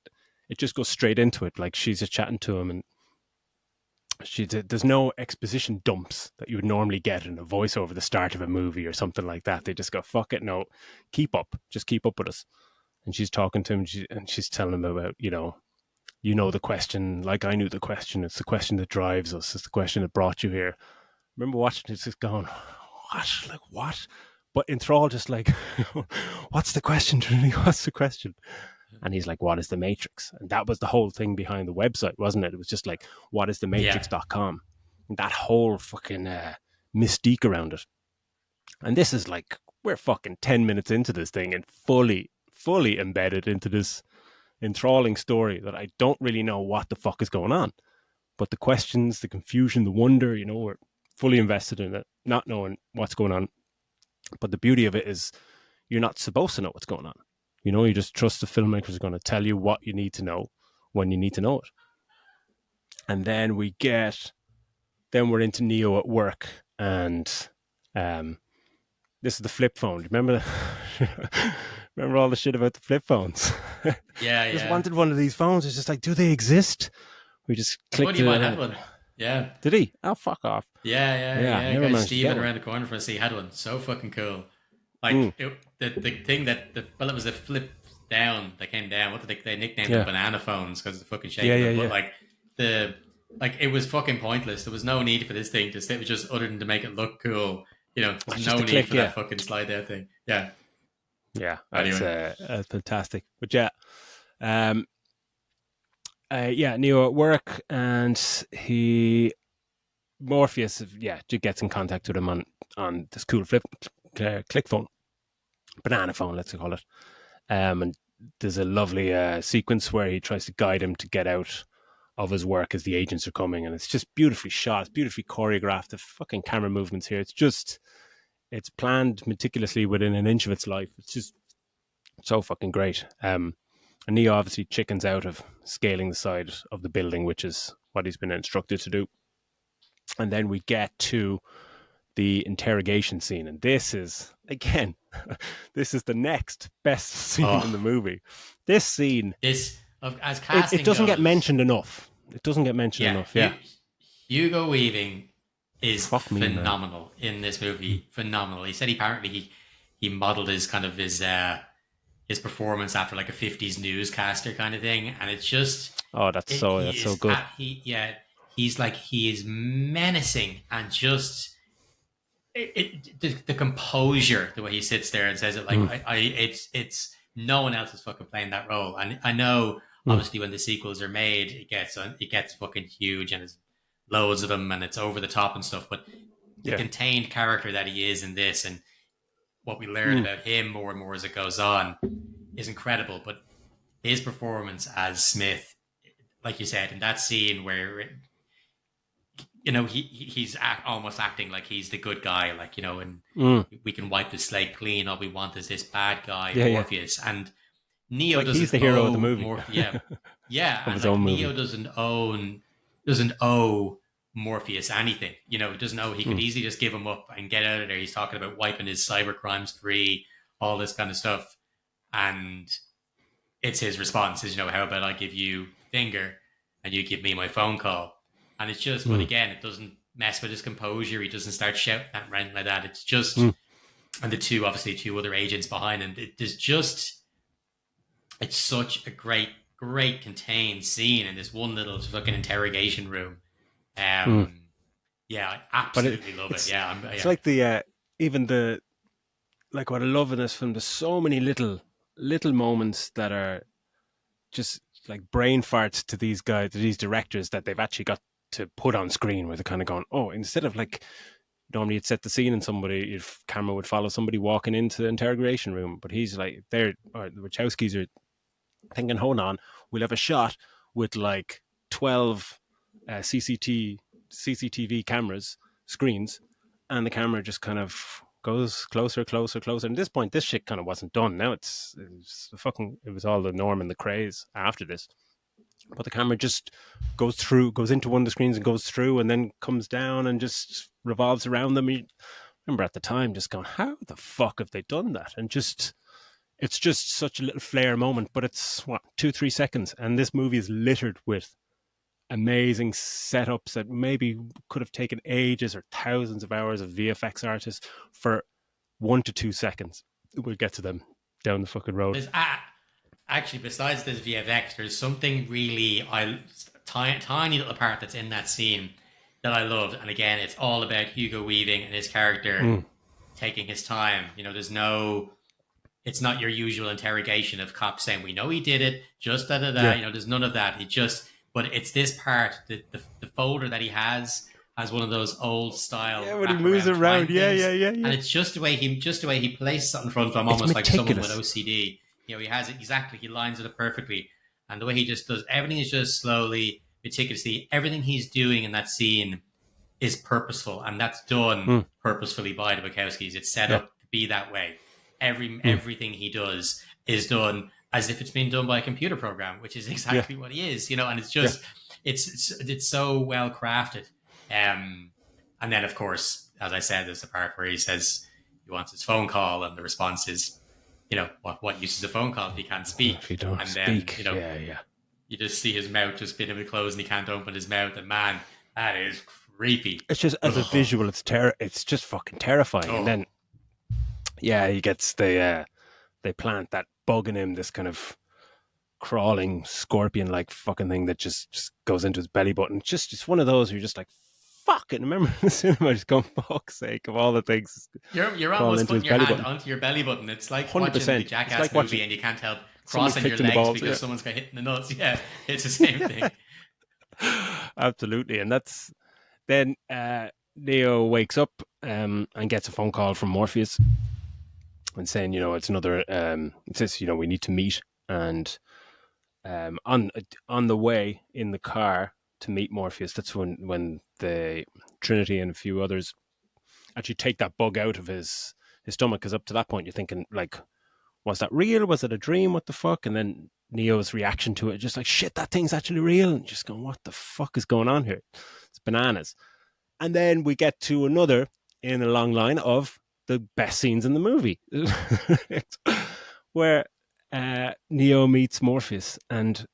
just goes straight into it. Like, she's just chatting to him, and there's no exposition dumps that you would normally get in a voiceover at the start of a movie or something like that. They just go, fuck it, no, just keep up with us. And she's talking to him, and she's telling him about, the question, like I knew the question. It's the question that drives us. It's the question that brought you here. I remember watching it, just going, what? Like, what? But in Thrall, just like, what's the question, Trinity? What's the question? And he's like, what is the Matrix? And that was the whole thing behind the website, wasn't it? It was just like, what is the Matrix.com? And that whole fucking mystique around it. And this is like, we're fucking 10 minutes into this thing and fully embedded into this enthralling story that I don't really know what the fuck is going on. But the questions, the confusion, the wonder, we're fully invested in it, not knowing what's going on. But the beauty of it is you're not supposed to know what's going on. You just trust the filmmakers are going to tell you what you need to know when you need to know it. And then we're into Neo at work, and this is the flip phone. Remember remember all the shit about the flip phones? Yeah, Just wanted one of these phones. It's just like, do they exist? We just clicked you might have one. Yeah. Did he? Oh, fuck off. Yeah. Never guy Steven around the corner from us, he had one. So fucking cool. Like the thing that it was a flip down that came down. What did they nicknamed them banana phones because of the fucking shape of it. But it was fucking pointless. There was no need for this thing to stay. It was just other than to make it look cool. There's no need for that fucking slide out thing. Yeah. Yeah. That's fantastic. But Neo at work, and Morpheus gets in contact with him on this cool click phone, banana phone, let's call it. And there's a lovely sequence where he tries to guide him to get out of his work as the agents are coming, and it's just beautifully shot. It's beautifully choreographed. The fucking camera movements here, it's planned meticulously within an inch of its life. It's just so fucking great. And Neo obviously chickens out of scaling the side of the building, which is what he's been instructed to do. And then we get to the interrogation scene, and this is again the next best scene in the movie. This scene, as casting it doesn't get mentioned enough. Yeah, Hugo Weaving is phenomenal in this movie. Phenomenal. He said he modeled his kind of his performance after like a 50s newscaster kind of thing, and it's just that's so good. He is menacing, and just the composure, the way he sits there and says it, like it's no one else is fucking playing that role. And I know obviously when the sequels are made, it gets fucking huge, and there's loads of them, and it's over the top and stuff. But the contained character that he is in this, and what we learn about him more and more as it goes on, is incredible. But his performance as Smith, like you said, in that scene where he's almost acting like he's the good guy, like, and we can wipe the slate clean. All we want is this bad guy, Morpheus. And Neo doesn't. He's the hero of the movie. And Neo doesn't owe Morpheus anything. He doesn't know. He could easily just give him up and get out of there. He's talking about wiping his cyber crimes free, all this kind of stuff, and it's his response is, how about I give you finger and you give me my phone call? And it's just, but again, it doesn't mess with his composure. He doesn't start shouting at rent like that. It's just, and the two other agents behind him. It's such a great contained scene in this one little fucking interrogation room. I absolutely love it. Yeah, it's like what I love in this film. There's so many little moments that are just like brain farts to these guys, to these directors, that they've actually got to put on screen, where they're kind of going, instead of like normally you'd set the scene and your camera would follow somebody walking into the interrogation room, but he's like, the Wachowskis are thinking, hold on, we'll have a shot with like 12 CCTV cameras, screens, and the camera just kind of goes closer. And at this point, this shit kind of wasn't done. Now it was all the norm and the craze after this. But the camera just goes into one of the screens and goes through, and then comes down and just revolves around them. I remember at the time just going, how the fuck have they done that? And it's just such a little flair moment, but it's 2-3 seconds. And this movie is littered with amazing setups that maybe could have taken ages or thousands of hours of VFX artists for 1 to 2 seconds. We'll get to them down the fucking road. There's actually, besides this VFX, there's something really tiny little part that's in that scene that I loved. And again, it's all about Hugo Weaving and his character Mm. taking his time. There's no, it's not your usual interrogation of cops saying, we know he did it, just da da da. Yeah. There's none of that. But it's this part, the folder that he has one of those old style Yeah, when he wrap moves around around. twine Yeah, things. yeah, yeah, And yeah. it's just the way he places it in front of him, It's almost like someone with meticulous. OCD. He has it exactly, he lines it up perfectly. And the way he just does everything is just slowly, meticulously. Everything he's doing in that scene is purposeful, and that's done Mm. purposefully by the Wachowskis. It's set Yeah. up to be that way. Mm. Everything he does is done as if it's been done by a computer program, which is Yeah. exactly what he is. And it's Yeah. just it's so well crafted. And then of course, as I said, there's the part where he says he wants his phone call, and the response is, what use is a phone call if he can't speak? If you don't And speak. then, Yeah, yeah. you just see his mouth just been closed and he can't open his mouth. And man, that is creepy. It's just as a visual, it's just fucking terrifying. Oh. And then, yeah, he gets they plant that bug in him, this kind of crawling scorpion like fucking thing that just goes into his belly button. It's one of those where you're just like, fuck it. Remember in the cinema, just going, fuck's sake, of all the things. You're crawl almost into putting his your belly hand button. onto your belly button. It's like 100%. watching the It's Jackass like movie watching and you can't help someone crossing your kicked in the legs balls, because yeah. someone's got hit in the nuts. Yeah, it's the same thing. Absolutely. And that's then Neo wakes up and gets a phone call from Morpheus and saying, it's another it says, we need to meet. And on the way in the car to meet Morpheus, that's when the Trinity and a few others actually take that bug out of his stomach, because up to that point you're thinking, like, was that real? Was it a dream? What the fuck? And then Neo's reaction to it, just like, shit, that thing's actually real. And just going, what the fuck is going on here? It's bananas. And then we get to another in a long line of the best scenes in the movie, where Neo meets Morpheus. And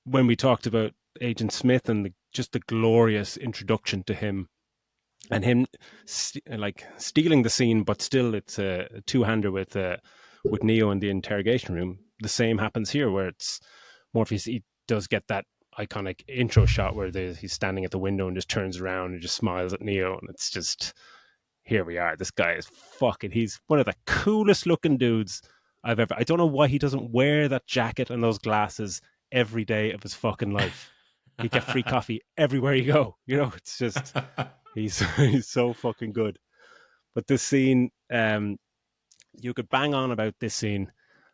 when we talked about Agent Smith and just the glorious introduction to him, and him stealing the scene, but still it's a two-hander with Neo in the interrogation room. The same happens here, where it's Morpheus. He does get that iconic intro shot where he's standing at the window and just turns around and just smiles at Neo, and it's just, here we are. This guy is fucking. He's one of the coolest looking dudes I've ever. I don't know why he doesn't wear that jacket and those glasses every day of his fucking life. He'd get free coffee everywhere you go. It's just. He's so fucking good. But this scene, you could bang on about this scene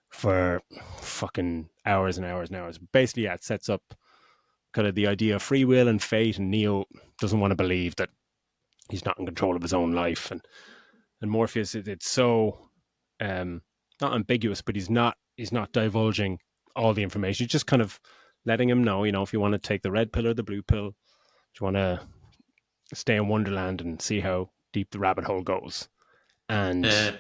for fucking hours and hours and hours. Basically, yeah, it sets up kind of the idea of free will and fate, and Neo doesn't want to believe that he's not in control of his own life. And Morpheus, it's so not ambiguous, but he's not divulging all the information. He's just kind of letting him know, if you want to take the red pill or the blue pill, if you want to stay in Wonderland and see how deep the rabbit hole goes. And the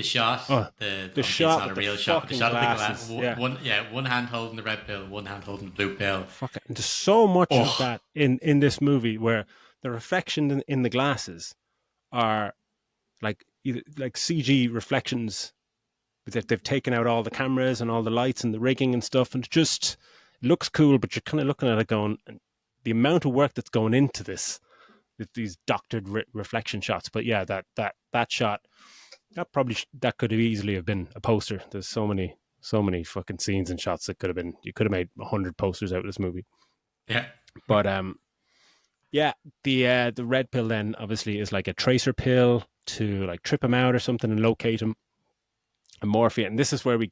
shot, the shot, it's not a real shot, the shot glasses, of the glass. One hand holding the red pill, one hand holding the blue pill. Fuck it. And there's so much of that in this movie, where the reflection in the glasses are like CG reflections. They've taken out all the cameras and all the lights and the rigging and stuff, and it looks cool, but you're kind of looking at it going, the amount of work that's going into this, these doctored reflection shots. But yeah, that shot, that could have easily have been a poster. There's so many fucking scenes and shots that could have been. You could have made 100 posters out of this movie. Yeah. But yeah, the red pill then obviously is like a tracer pill to like trip him out or something and locate him. And Morpheus, and this is where we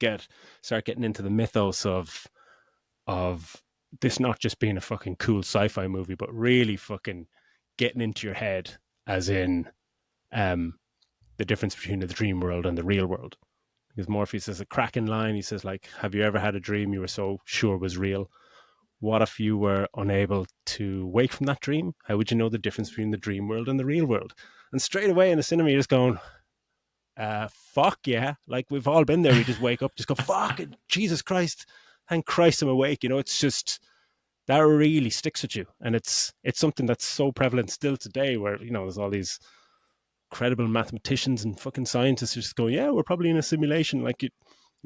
start getting into the mythos of this not just being a fucking cool sci-fi movie, but really fucking getting into your head, as in the difference between the dream world and the real world. Because Morpheus has a cracking line. He says, like, have you ever had a dream you were so sure was real? What if you were unable to wake from that dream? How would you know the difference between the dream world and the real world? And straight away in the cinema, you're just going, fuck yeah. Like, we've all been there. We just wake up, just go, fuck it, Jesus Christ. Thank Christ I'm awake. It's just, that really sticks with you. And it's something that's so prevalent still today, where there's all these credible mathematicians and fucking scientists who just go, yeah, we're probably in a simulation. Like it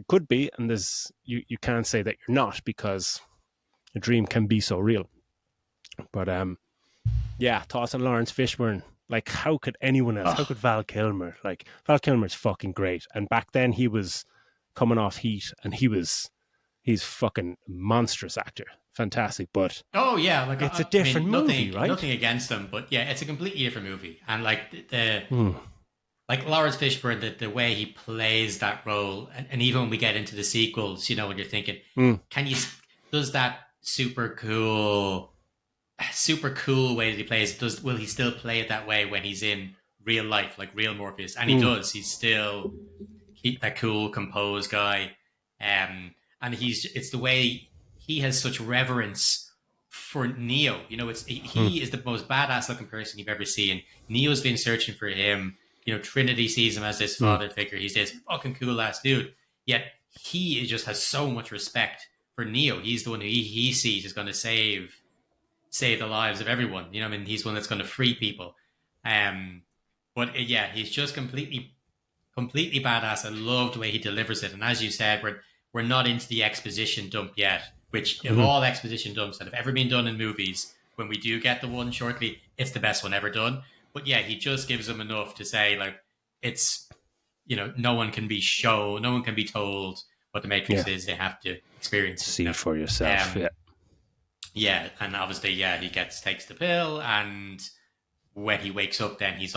could be, and there's you can't say that you're not, because a dream can be so real. But yeah, thoughts on Lawrence Fishburne. Like, how could anyone else? How Oh, could Val Kilmer? Like, Val Kilmer's fucking great. And back then he was coming off Heat, and he's fucking monstrous actor. Fantastic. But oh yeah, like it's a I different mean, movie, nothing right? against them, but yeah, it's a completely different movie. And like the Mm, like Lawrence Fishburne, the way he plays that role, and even when we get into the sequels, when you're thinking, mm, can you does that super cool way that he plays? Will he still play it that way when he's in real life, like real Morpheus? And he mm, does. He's still that cool, composed guy. And it's the way he has such reverence for Neo. mm, he is the most badass looking person you've ever seen. Neo's been searching for him. Trinity sees him as this mm. father figure. He's this fucking cool ass dude. Yet he just has so much respect for Neo. He's the one who he sees is going to save the lives of everyone. I mean, he's one that's going to free people. Um, but yeah, he's just completely badass. I love the way he delivers it. And as you said, we're not into the exposition dump yet. Which of Mhm. all exposition dumps that have ever been done in movies, when we do get the one shortly, it's the best one ever done. But yeah, he just gives them enough to say like it's no one can be told what the Matrix Yeah. is. They have to experience it. See for yourself. Yeah. Um, yeah, and obviously, yeah, he takes the pill, and when he wakes up, then he's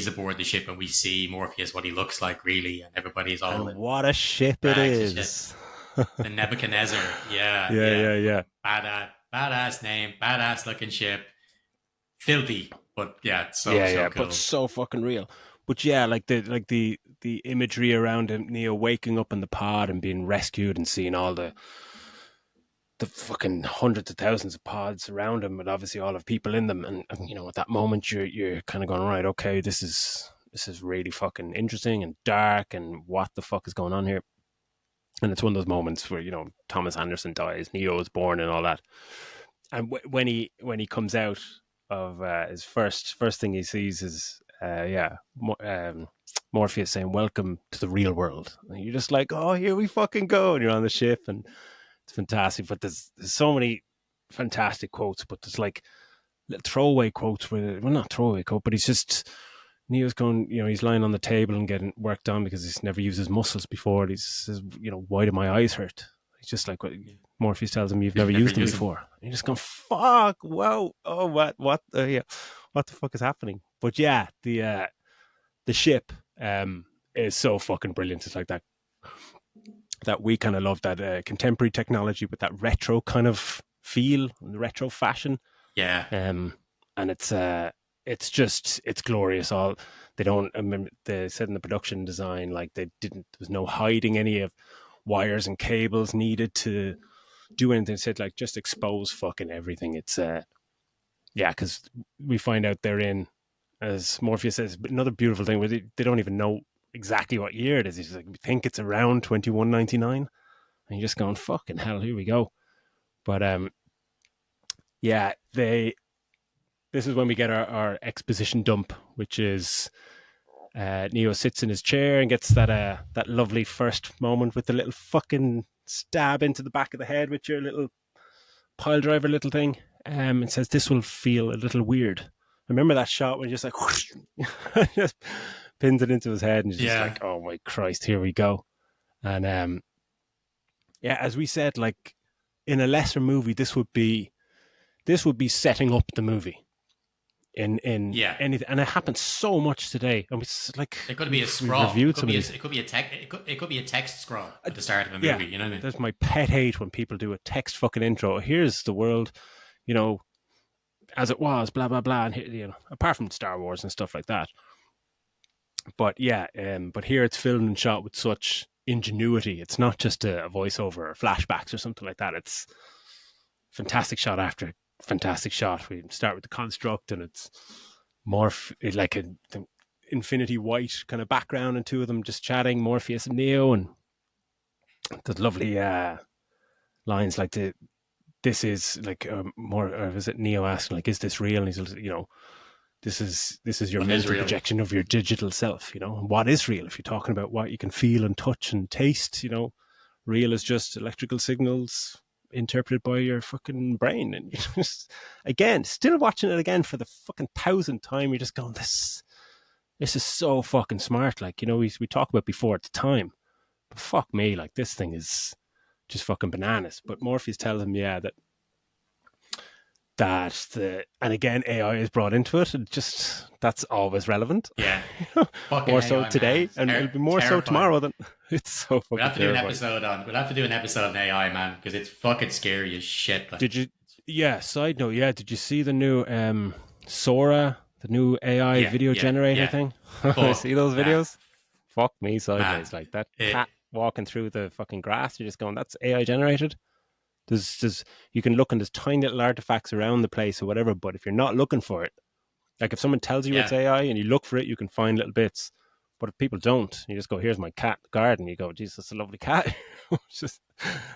aboard the ship, and we see Morpheus what he looks like really, and everybody's all And in what a ship it rags and shit. is. The Nebuchadnezzar, yeah, Yeah, yeah, yeah, yeah. fucking badass name, badass looking ship, filthy, but yeah, so Yeah, so yeah, but cool. so fucking real. But yeah, like the imagery around him, Neo waking up in the pod and being rescued and seeing all the fucking hundreds of thousands of pods around him, and obviously all of people in them. And at that moment you're kind of going, right, okay, this is really fucking interesting and dark, and what the fuck is going on here? And it's one of those moments where Thomas Anderson dies, Neo is born, and all that. And when he comes out of his first thing he sees is Morpheus saying, "Welcome to the real world." And you're just like, "Oh, here we fucking go!" And you're on the ship, and it's fantastic. But there's so many fantastic quotes, but there's like little throwaway quotes with well, not throwaway quote, but he's just Neo's going, he's lying on the table and getting worked on because he's never used his muscles before. And he says, why do my eyes hurt? He's just like, what Morpheus tells him, you've Because never you never used them use them. before. And you're just going, fuck, wow, oh, yeah, what the fuck is happening? But yeah, the ship is so fucking brilliant. It's like that we kind of love that contemporary technology with that retro kind of feel, retro fashion. Yeah, Um, and it's glorious. All they don't. I mean, they said in the production design, like they didn't. There was no hiding any of wires and cables needed to do anything. They said like just expose fucking everything. It's yeah, because we find out they're in, as Morpheus says, another beautiful thing where they don't even know exactly what year it is. He's like, we think it's around 2199, and you're just going fucking hell. Here we go. But yeah, they this is when we get our exposition dump, which is Neo sits in his chair and gets that lovely first moment with the little fucking stab into the back of the head with your little pile driver little thing. It says this will feel a little weird. I remember that shot when just like whoosh, just pins it into his head and just yeah, like, oh my Christ, here we go. And yeah, as we said, like in a lesser movie, this would be setting up the movie in yeah. anything, and it happens so much today. I mean, it's like It could be a we've scroll. It reviewed could some of be these. it could be a tech. It could be a text scroll at the start of a Yeah, movie. You know what I mean? that's my pet hate when people do a text fucking intro. Here's the world, you know, as it was, blah blah blah, and apart from Star Wars and stuff like that. But yeah, but here it's filmed and shot with such ingenuity. It's not just a voiceover or flashbacks or something like that. It's fantastic shot after fantastic shot. We start with the construct, and it's like the infinity white kind of background, and two of them just chatting, Morpheus and Neo, and the lovely lines like this is like more, or is it Neo asking like, is this real? And he's, this is your What is mental real? projection of your digital self. What is real? If you're talking about what you can feel and touch and taste, real is just electrical signals interpreted by your fucking brain. And you just, again, still watching it again for the fucking thousandth time, you're just going, this is so fucking smart. Like, we talked about before at the time, but fuck me, like this thing is just fucking bananas. But Morpheus tells him, yeah, and again, AI is brought into it. And just, that's always relevant. Yeah, fucking More so AI, man. today, and it'll be more so Terrifying. tomorrow. Than It's so We'll fucking have to do an terrifying. episode on. We'll have to do an episode on AI, man, because it's fucking scary as shit. Like, Did you? Yeah. Side note. Yeah. Did you see the new Sora, the new AI yeah, video yeah, generator yeah. thing? Fuck See those that, videos? Fuck me man. sideways. Like that It, cat walking through the fucking grass. You're just going, that's AI generated. There's you can look and there's tiny little artifacts around the place or whatever. But if you're not looking for it, like if someone tells you it's yeah, AI and you look for it, you can find little bits. But if people don't, you just go, "Here's my cat garden." You go, "Jesus, that's a lovely cat." It's just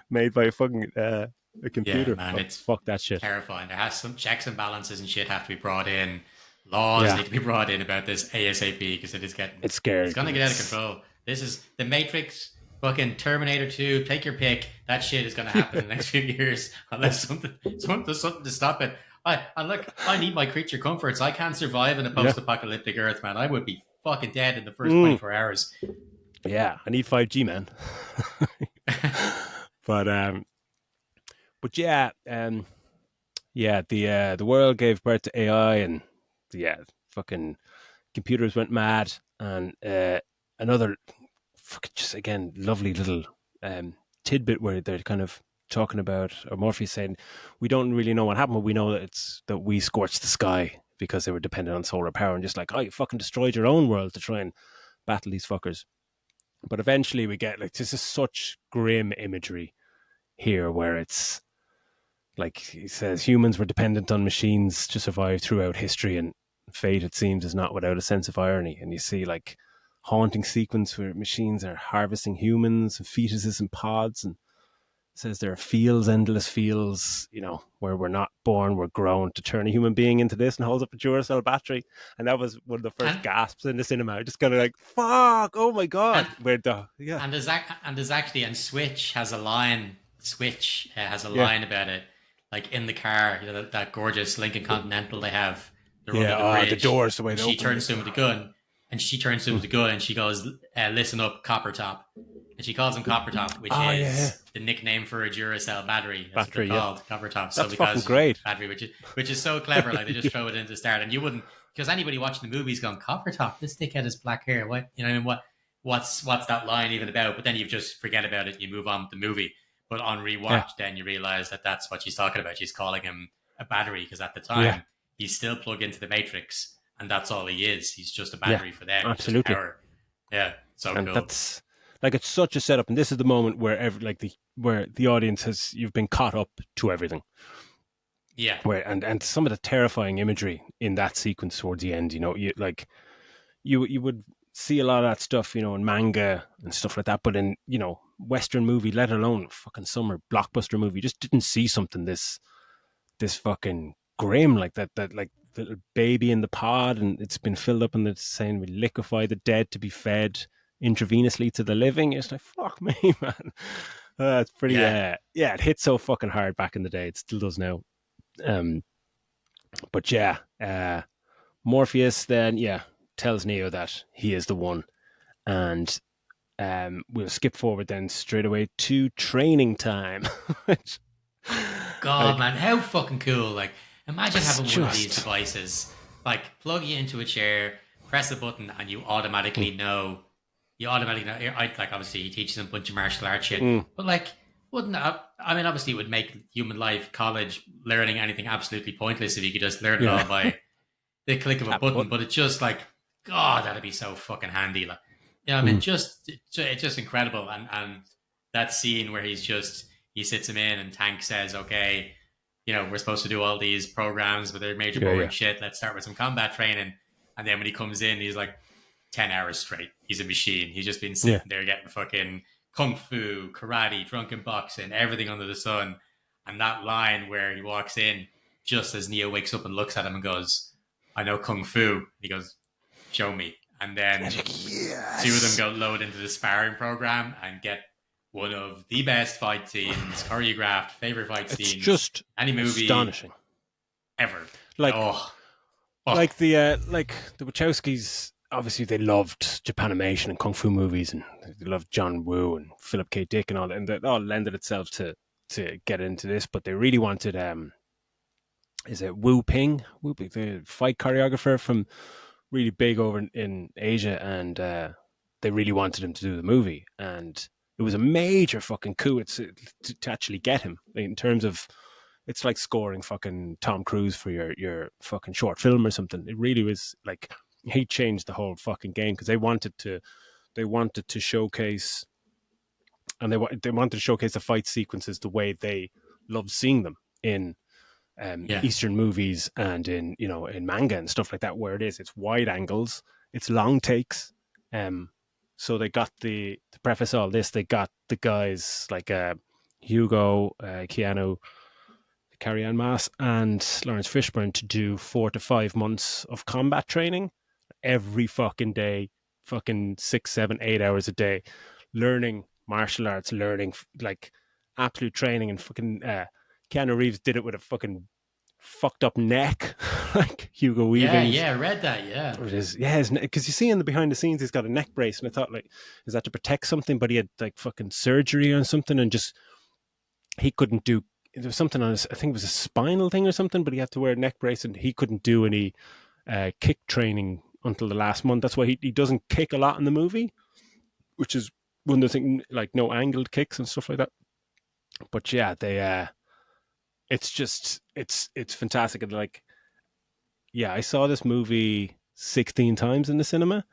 made by a fucking a yeah, computer. man. Oh, It's fuck that shit. terrifying. There has some checks and balances and shit have to be brought in. Laws Yeah, need to be brought in about this ASAP because it's it's scary gonna because get out of it's control. This is the Matrix, fucking Terminator 2. Take your pick. That shit is gonna happen in the next few years unless someone does something to stop it. And look, I need my creature comforts. I can't survive in a yeah, post-apocalyptic Earth, man. I would be fucking dead in the first mm, 24 hours. yeah. I need 5G, man. but yeah. The world gave birth to AI, and yeah, fucking computers went mad, and another just again lovely little tidbit where they're kind of talking about, or Morpheus saying, we don't really know what happened, but we know that we scorched the sky because they were dependent on solar power, and just like, oh, you fucking destroyed your own world to try and battle these fuckers. But eventually we get like, this is such grim imagery here where it's like he says humans were dependent on machines to survive throughout history, and fate, it seems, is not without a sense of irony. And you see like haunting sequence where machines are harvesting humans and fetuses and pods, and says there are fields, endless fields, where we're not born, we're grown to turn a human being into this, and holds up a Duracell battery. And that was one of the first and gasps in the cinema. I just kind of like, fuck, oh my and God. Where the, yeah, there's actually Switch has a line. Switch has a yeah, line about it, like in the car. That gorgeous Lincoln Continental they have. They're under yeah, the the bridge, doors, the way and they she open. turns to him with a gun, and she goes, "Listen up, Copper Top," and she calls him Copper Top, which Oh, yeah, is the nickname for a Duracell battery. That's what they're battery, yeah. called, Copper Top. So That's fucking because great. battery, which is so clever, like they just throw it in to start, and you wouldn't, because anybody watching the movies going, Copper Top, this dickhead has black hair. What you know? I mean, what's that line even about? But then you just forget about it and you move on with the movie. But on Yeah, rewatch, then you realize that that's what she's talking about. She's calling him a battery because at the yeah, time he's still plugged into the Matrix, and that's all he is. He's just a yeah, battery for them. He's just absolutely. power. Yeah, so And cool. that's like, it's such a setup. And this is the moment where where the audience has, you've been caught up to everything. Yeah, Where, and some of the terrifying imagery in that sequence towards the end, you would see a lot of that stuff, in manga and stuff like that. But in, Western movie, let alone fucking summer blockbuster movie, you just didn't see something this fucking grim like that. That like the baby in the pod, and it's been filled up, and it's saying we liquefy the dead to be fed intravenously to the living. It's like, fuck me, man. It's pretty. yeah. Yeah, it hit so fucking hard back in the day. It still does now. Um, but yeah, Morpheus then, yeah, tells Neo that he is the one, and we'll skip forward then straight away to training time. Which, God, like, man, how fucking cool! Like, imagine it's having one of these just devices, like plug you into a chair, press a button, and you automatically know. You automatically know. Like, obviously, he teaches them a bunch of martial arts shit, mm, but like, wouldn't I mean, obviously, it would make human life, college, learning anything absolutely pointless if you could just learn it all yeah, by the click of a tap the button. button. But it's just like, God, that'd be so fucking handy. Like, I mean, Mm, it's just incredible. And that scene where he sits him in and Tank says, okay, we're supposed to do all these programs, but they're major yeah, boring yeah, shit. Let's start with some combat training. And then when he comes in, he's like 10 hours straight. He's a machine. He's just been yeah, sitting there getting fucking kung fu, karate, drunken boxing, everything under the sun. And that line where he walks in just as Neo wakes up and looks at him and goes, "I know kung fu." He goes, "Show me." And then two of them Yes. go load into the sparring program and get one of the best fight scenes, choreographed, favorite fight It's scenes, just any movie astonishing. ever. Like Oh, oh, like the Wachowskis. Obviously, they loved Japanimation and kung fu movies, and they loved John Woo and Philip K. Dick and all that, and that all lended itself to get into this. But they really wanted is it Wu Ping, the fight choreographer from really big over in Asia, and they really wanted him to do the movie, and it was a major fucking coup to actually get him in terms of it's like scoring fucking Tom Cruise for your fucking short film or something. It really was like he changed the whole fucking game because they wanted to showcase and they wanted to showcase the fight sequences the way they loved seeing them in yeah, Eastern movies and in in manga and stuff like that, where it's wide angles, it's long takes. So they got to preface all this, they got the guys like Hugo, Keanu, Carrie Ann Moss, and Lawrence Fishburne to do 4 to 5 months of combat training every fucking day, fucking 6, 7, 8 hours a day, learning martial arts, learning like absolute training, and fucking Keanu Reeves did it with a fucking fucked up neck, like Hugo yeah, Weaving's. yeah. I read that. Yeah, It is, yeah, because you see in the behind the scenes, he's got a neck brace, and I thought, like, is that to protect something? But he had like fucking surgery on something, and just he couldn't do. There was something on his, I think it was a spinal thing or something, but he had to wear a neck brace, and he couldn't do any kick training until the last month. That's why he doesn't kick a lot in the movie, which is one of the things, like no angled kicks and stuff like that. But yeah, they it's just it's fantastic. And like, yeah, I saw this movie 16 times in the cinema.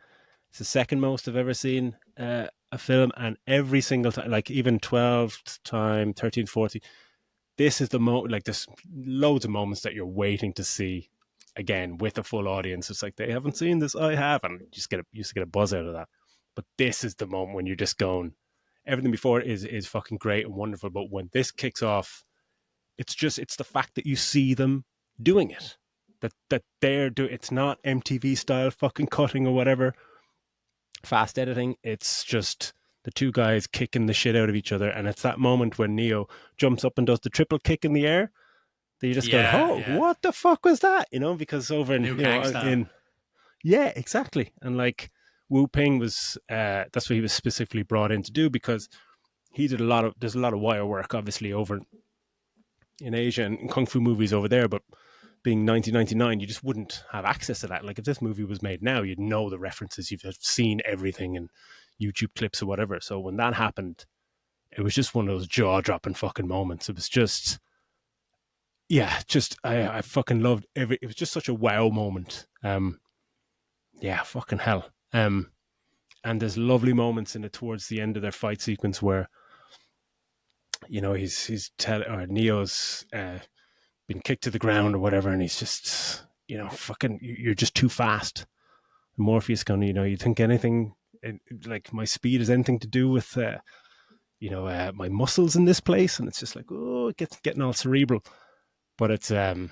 It's the second most I've ever seen a film, and every single time, like even 12 time, 13, 14, this is the moment, like there's loads of moments that you're waiting to see again with a full audience. It's like they haven't seen this, I have, and you just get a buzz out of that. But this is the moment when you're just going, everything before it is fucking great and wonderful, but when this kicks off, it's the fact that you see them doing it, that they're doing. It's not MTV style fucking cutting or whatever fast editing. It's just the two guys kicking the shit out of each other, and it's that moment when Neo jumps up and does the triple kick in the air that you just go, yeah, oh, yeah. what the fuck was that? Because over in Liu Kang style. in yeah, exactly. And like Wu Ping was that's what he was specifically brought in to do, because he did there's a lot of wire work obviously over in Asia and kung fu movies over there, but being 1999, you just wouldn't have access to that. Like if this movie was made now, you'd know the references, you've seen everything in YouTube clips or whatever. So when that happened, it was just one of those jaw dropping fucking moments. It was just, yeah, just I fucking loved every. It was just such a wow moment. Yeah, fucking hell. And there's lovely moments in it towards the end of their fight sequence where he's or Neo's been kicked to the ground or whatever, and he's just fucking you're just too fast. And Morpheus going, you think anything like my speed has anything to do with my muscles in this place? And it's just like, oh, it gets getting all cerebral. But it's yeah,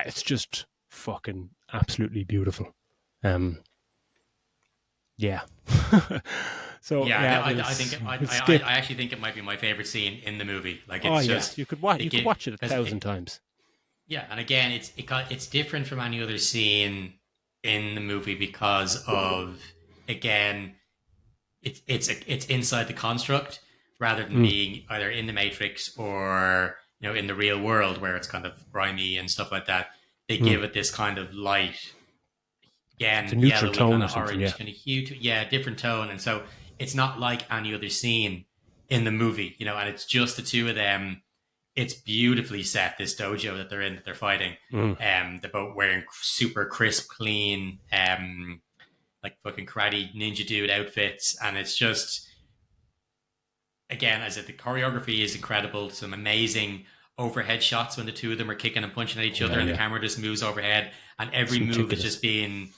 it's just fucking absolutely beautiful. Yeah. So Yeah, yeah, I think we'll skip. I actually think it might be my favorite scene in the movie. Like Oh it's yeah, just you it could give watch it a because thousand times. yeah, and again, it's different from any other scene in the movie because of again, it's inside the construct rather than Mm, being either in the Matrix or in the real world where it's kind of grimy and stuff like that. They mm. give it this kind of light, It's a again, neutral yellowy tone kind or of something. Yeah. orange, kind of hue to yeah, different tone, and so it's not like any other scene in the movie, and it's just the two of them. It's beautifully set, this dojo that they're in, that they're fighting. Mm. They're both wearing super crisp, clean, like fucking karate ninja dude outfits, and it's just again, as I said, the choreography is incredible. Some amazing overhead shots when the two of them are kicking and punching at each other, Yeah, and the yeah. camera just moves overhead, and every It's move is meticulous. just being,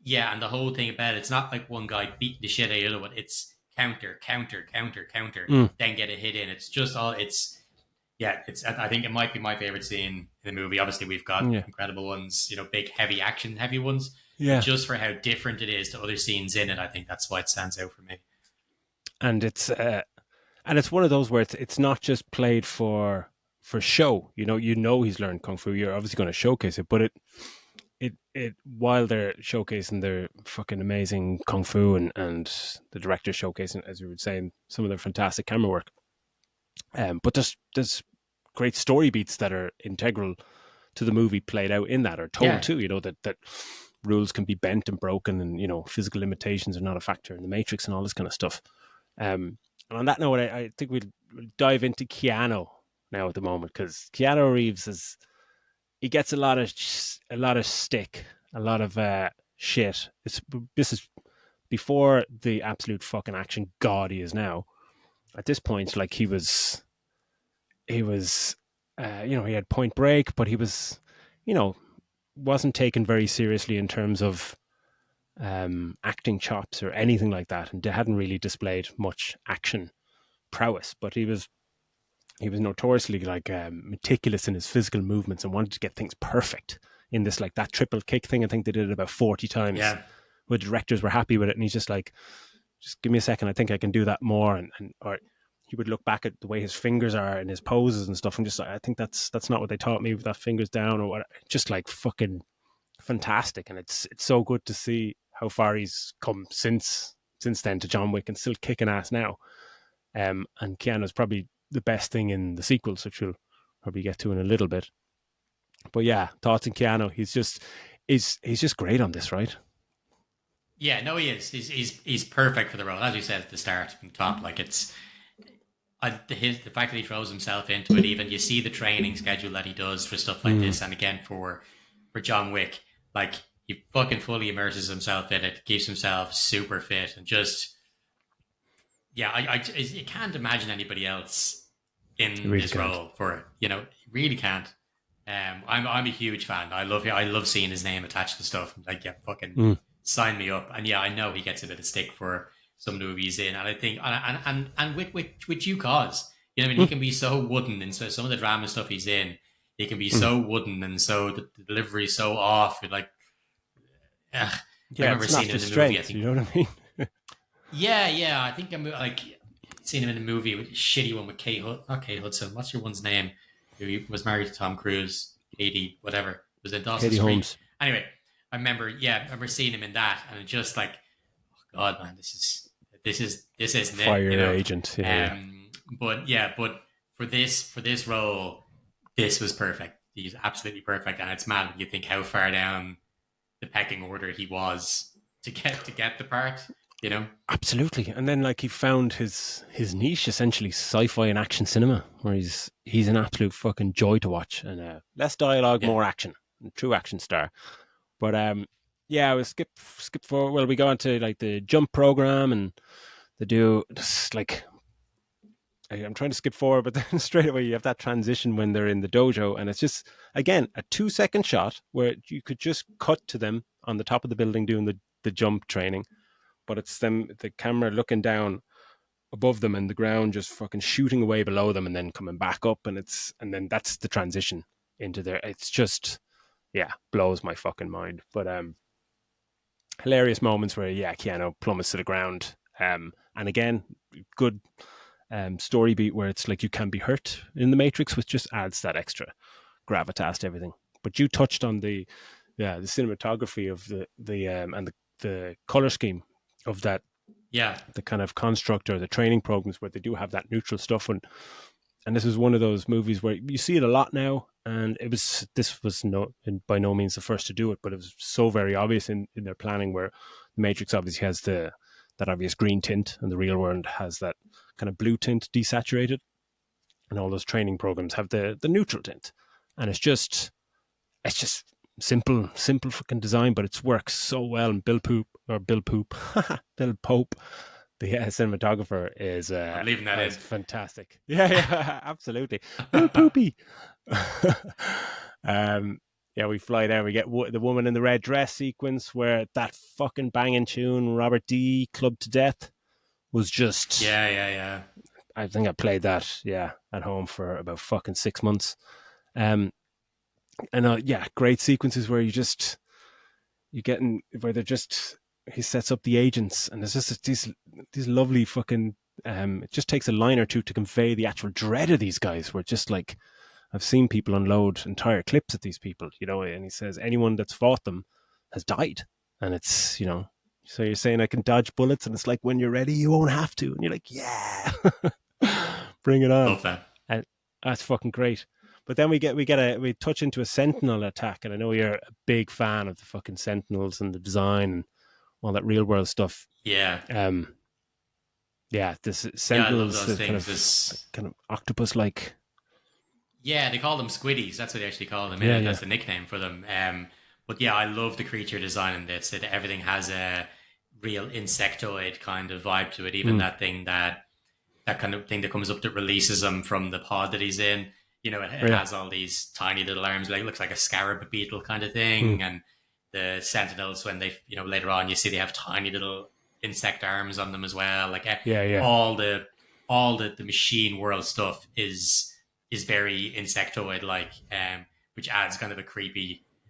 yeah. And the whole thing about it's not like one guy beating the shit out of the other one. It's counter, counter, counter, counter, Mm. then get a hit in. It's just all. It's Yeah, it's. I think it might be my favorite scene in the movie. Obviously, we've got Yeah, incredible ones, big, heavy action, heavy ones. But yeah, just for how different it is to other scenes in it, I think that's why it stands out for me. and it's one of those where it's not just played for show. You know he's learned kung fu. You're obviously going to showcase it, but it while they're showcasing their fucking amazing kung fu and the director showcasing, as you were saying, some of their fantastic camera work. But there's great story beats that are integral to the movie played out in that, or told Yeah, too. That rules can be bent and broken, and physical limitations are not a factor in the Matrix and all this kind of stuff. And on that note, I think we'll dive into Keanu now at the moment, because Keanu Reeves he gets a lot of stick, a lot of shit. This is before the absolute fucking action god he is now. At this point, like he was, he had Point Break, but he was, you know, wasn't taken very seriously in terms of acting chops or anything like that, and hadn't really displayed much action prowess. But he was notoriously like meticulous in his physical movements and wanted to get things perfect in this, like that triple kick thing. I think they did it about 40 times. yeah, Where the directors were happy with it, and he's just like, just give me a second. I think I can do that more. And or he would look back at the way his fingers are and his poses and stuff, and just like, I think that's not what they taught me with that fingers down or what. Just like fucking fantastic, and it's so good to see how far he's come since then to John Wick, and still kicking ass now. And Keanu's probably the best thing in the sequels, which we'll probably get to in a little bit. But yeah, thoughts on Keanu? He's just great on this, right? yeah. No, he is. He's perfect for the role, as you said at the start from top. Like it's the fact that he throws himself into it. Even you see the training schedule that he does for stuff like Mm, this, and again for John Wick, like he fucking fully immerses himself in it, keeps himself super fit, and just yeah, you can't imagine anybody else I in really this can't. role for it. You really can't. I'm a huge fan. I love seeing his name attached to stuff. Like, yeah, fucking Mm, sign me up. And yeah, I know he gets a bit of stick for some movies in, and I think and with due cause. I mean, he mm, can be so wooden, and so some of the drama stuff he's in, he can be mm. so wooden, and so the delivery is so off. Like, ugh. I Yeah, remember it's seeing not him his in the movie. I strength. You think know what I mean? yeah. I think I'm like seen him in a movie with a shitty one with not Kate Hudson. What's your one's name? Who was married to Tom Cruise, Katie, whatever. Was in Dawson's Katie Creek. Holmes, Anyway, I remember seeing him in that, and it's just like, God, man, this isn't it, fire agent. Yeah, yeah. But yeah, but for this role, this was perfect. He's absolutely perfect, and it's mad when you think how far down the pecking order he was to get the part. You know? Absolutely. And then like he found his niche, essentially sci-fi and action cinema, where he's an absolute fucking joy to watch, and less dialogue, Yeah, more action, true action star. But yeah, we skip forward. Well, we go into like the jump program, and they do just like I'm trying to skip forward, but then straight away you have that transition when they're in the dojo, and it's just again a 2 second shot where you could just cut to them on the top of the building doing the jump training, but it's them, the camera looking down above them and the ground just fucking shooting away below them and then coming back up, and then that's the transition into there. It's just, yeah, blows my fucking mind. But hilarious moments where, yeah, Keanu plummets to the ground. And again, good story beat where it's like you can be hurt in the Matrix, which just adds that extra gravitas to everything. But you touched on the cinematography of the and the color scheme of that, yeah, the kind of construct or the training programs where they do have that neutral stuff. And this is one of those movies where you see it a lot now, and this was by no means the first to do it, but it was so very obvious in their planning, where the Matrix obviously has that obvious green tint, and the real world has that kind of blue tint desaturated, and all those training programs have the neutral tint, and it's just simple fucking design, but it's works so well. And Bill Poop, Bill Pope, the cinematographer I'm leaving that is in. fantastic. Yeah, yeah, absolutely. Bill Poopy. um, yeah, we fly there. We get the woman in the red dress sequence where that fucking banging tune, Robert D. Club to Death, was just Yeah, yeah, yeah. I think I played that, yeah, at home for about fucking 6 months. Um, and yeah, great sequences where you getting where they're just he sets up the agents, and there's just these lovely fucking. It just takes a line or two to convey the actual dread of these guys. Where just like I've seen people unload entire clips at these people, and he says anyone that's fought them has died, and it's So you're saying I can dodge bullets, and it's like when you're ready, you won't have to, and you're like, yeah, bring it on, Love that. and that's fucking great. But then we touch into a Sentinel attack, and I know you're a big fan of the fucking Sentinels and the design and all that real world stuff. Yeah. Yeah, this Yeah, I love Sentinels, those the things. This kind of octopus like. Yeah, they call them squiddies. That's what they actually call them. Yeah, That's yeah, the nickname for them. But yeah, I love the creature design in this. That everything has a real insectoid kind of vibe to it. Even mm, that kind of thing that comes up that releases him from the pod that he's in. It yeah, has all these tiny little arms, like it looks like a scarab beetle kind of mm, thing. And the sentinels, when they, later on, you see they have tiny little insect arms on them as well. Like yeah, yeah, all the machine world stuff is very insectoid like, which adds kind of an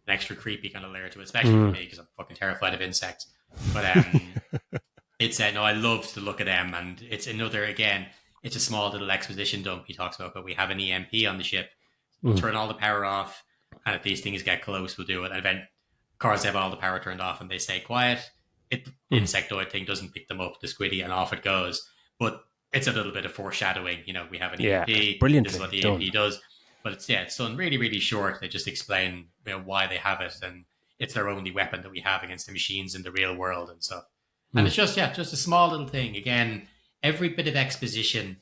extra creepy kind of layer to it, especially for mm. me because I'm fucking terrified of insects. But it's no, I love to look at them, and it's another again. It's a small little exposition dump he talks about, but we have an EMP on the ship. We'll Mm, turn all the power off, and if these things get close, we'll do it. And then cars have all the power turned off, and they stay quiet. The mm. insectoid thing doesn't pick them up, the squiddy, and off it goes. But it's a little bit of foreshadowing. We have an Yeah, it's EMP. This is what brilliantly the done. EMP does. But it's done really, really short. They just explain why they have it, and it's their only weapon that we have against the machines in the real world and stuff. And Mm, it's just a small little thing. Again, every bit of exposition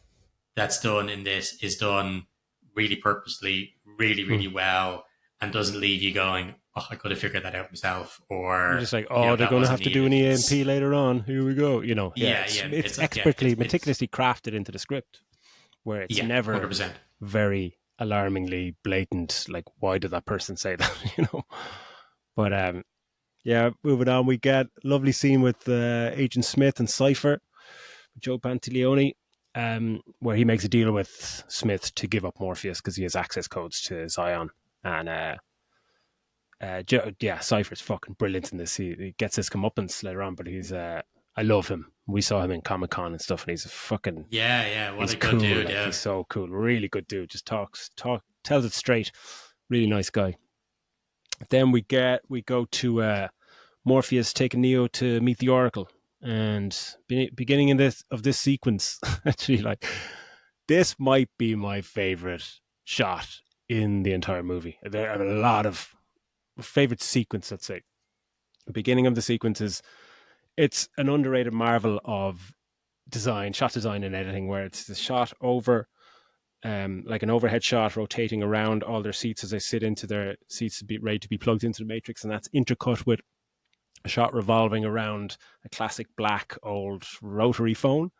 that's done in this is done really purposely, really, mm. really well, and doesn't leave you going, "Oh, I could have figured that out myself," You're or just like, oh, they're that going to wasn't have to do needed. an It's EMP later on. Here we go. Yeah, yeah, yeah. it's Yeah, expertly, meticulously crafted into the script, where it's yeah, 100%. never very alarmingly blatant. Like, why did that person say that? But yeah, moving on, we get a lovely scene with Agent Smith and Cypher, Joe Pantaleone, where he makes a deal with Smith to give up Morpheus because he has access codes to Zion. And yeah, Cypher's fucking brilliant in this. He gets his comeuppance later on, but I love him. We saw him in Comic-Con and stuff, and he's a fucking, Yeah, yeah. What he's a good cool. dude. Like, Yeah, he's so cool. Really good dude. Just tells it straight. Really nice guy. Then we go to Morpheus taking Neo to meet the Oracle, and beginning of this sequence, actually, like this might be my favorite shot in the entire movie. There are a lot of favorite sequence. Let's say the beginning of the sequence it's an underrated marvel of design, shot design, and editing, where it's the shot over. Like an overhead shot rotating around all their seats as they sit into their seats to be ready to be plugged into the matrix, and that's intercut with a shot revolving around a classic black old rotary phone,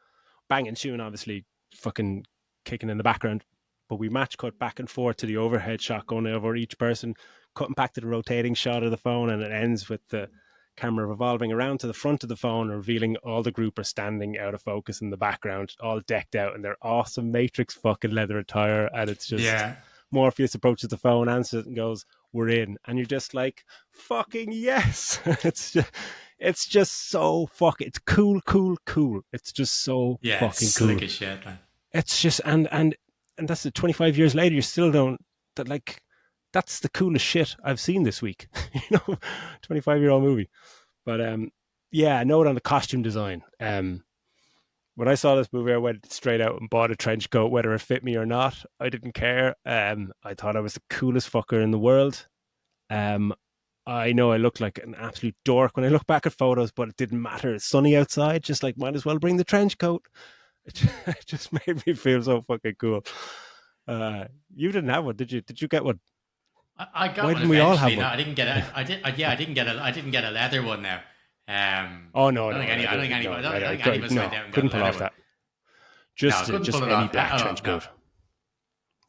banging tune, obviously fucking kicking in the background. But we match cut back and forth to the overhead shot going over each person, cutting back to the rotating shot of the phone, and it ends with the camera revolving around to the front of the phone, revealing all the group are standing out of focus in the background, all decked out in their awesome Matrix fucking leather attire. And it's just yeah, Morpheus approaches the phone, answers it, and goes, "We're in." And you're just like, fucking yes. It's just so fucking, it's cool. It's just so yeah. It's fucking cool. slick as shit, man. It's just, and that's it. 25 years later, you still don't, that like, that's the coolest shit I've seen this week. 25-year-old movie. But yeah, note on the costume design. When I saw this movie, I went straight out and bought a trench coat, whether it fit me or not. I didn't care. I thought I was the coolest fucker in the world. Um, I know I look like an absolute dork when I look back at photos, but it didn't matter. It's sunny outside, just like might as well bring the trench coat. It just made me feel so fucking cool. You didn't have one, did you? Did you get one? I got Why one didn't we all have eventually. No, one? I didn't get it. Yeah, I didn't get a leather one now. Oh no, I don't no, think any. I don't think no, anybody. I don't think any of us no, went out and got a couldn't pull leather off one. that. No, I Just couldn't pull it any off. black Oh trench no, coat.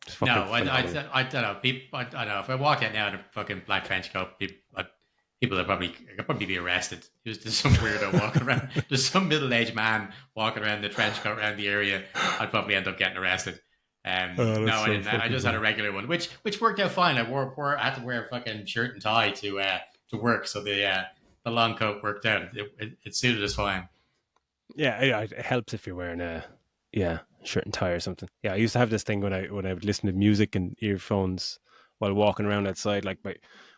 It's no. fucking phenomenal. I don't know. I don't know. If I walked out now in a fucking black trench coat, people are probably could probably be arrested. There's some weirdo walking around. There's some middle-aged man walking around the trench coat around the area. I'd probably end up getting arrested. Oh, that's No, I so didn't. I fucking just had a funny. regular one, which worked out fine. I had to wear a fucking shirt and tie to work, so the long coat worked out. It suited us fine. Yeah, it helps if you're wearing a shirt and tie or something. Yeah, I used to have this thing when I would listen to music and earphones while walking around outside. Like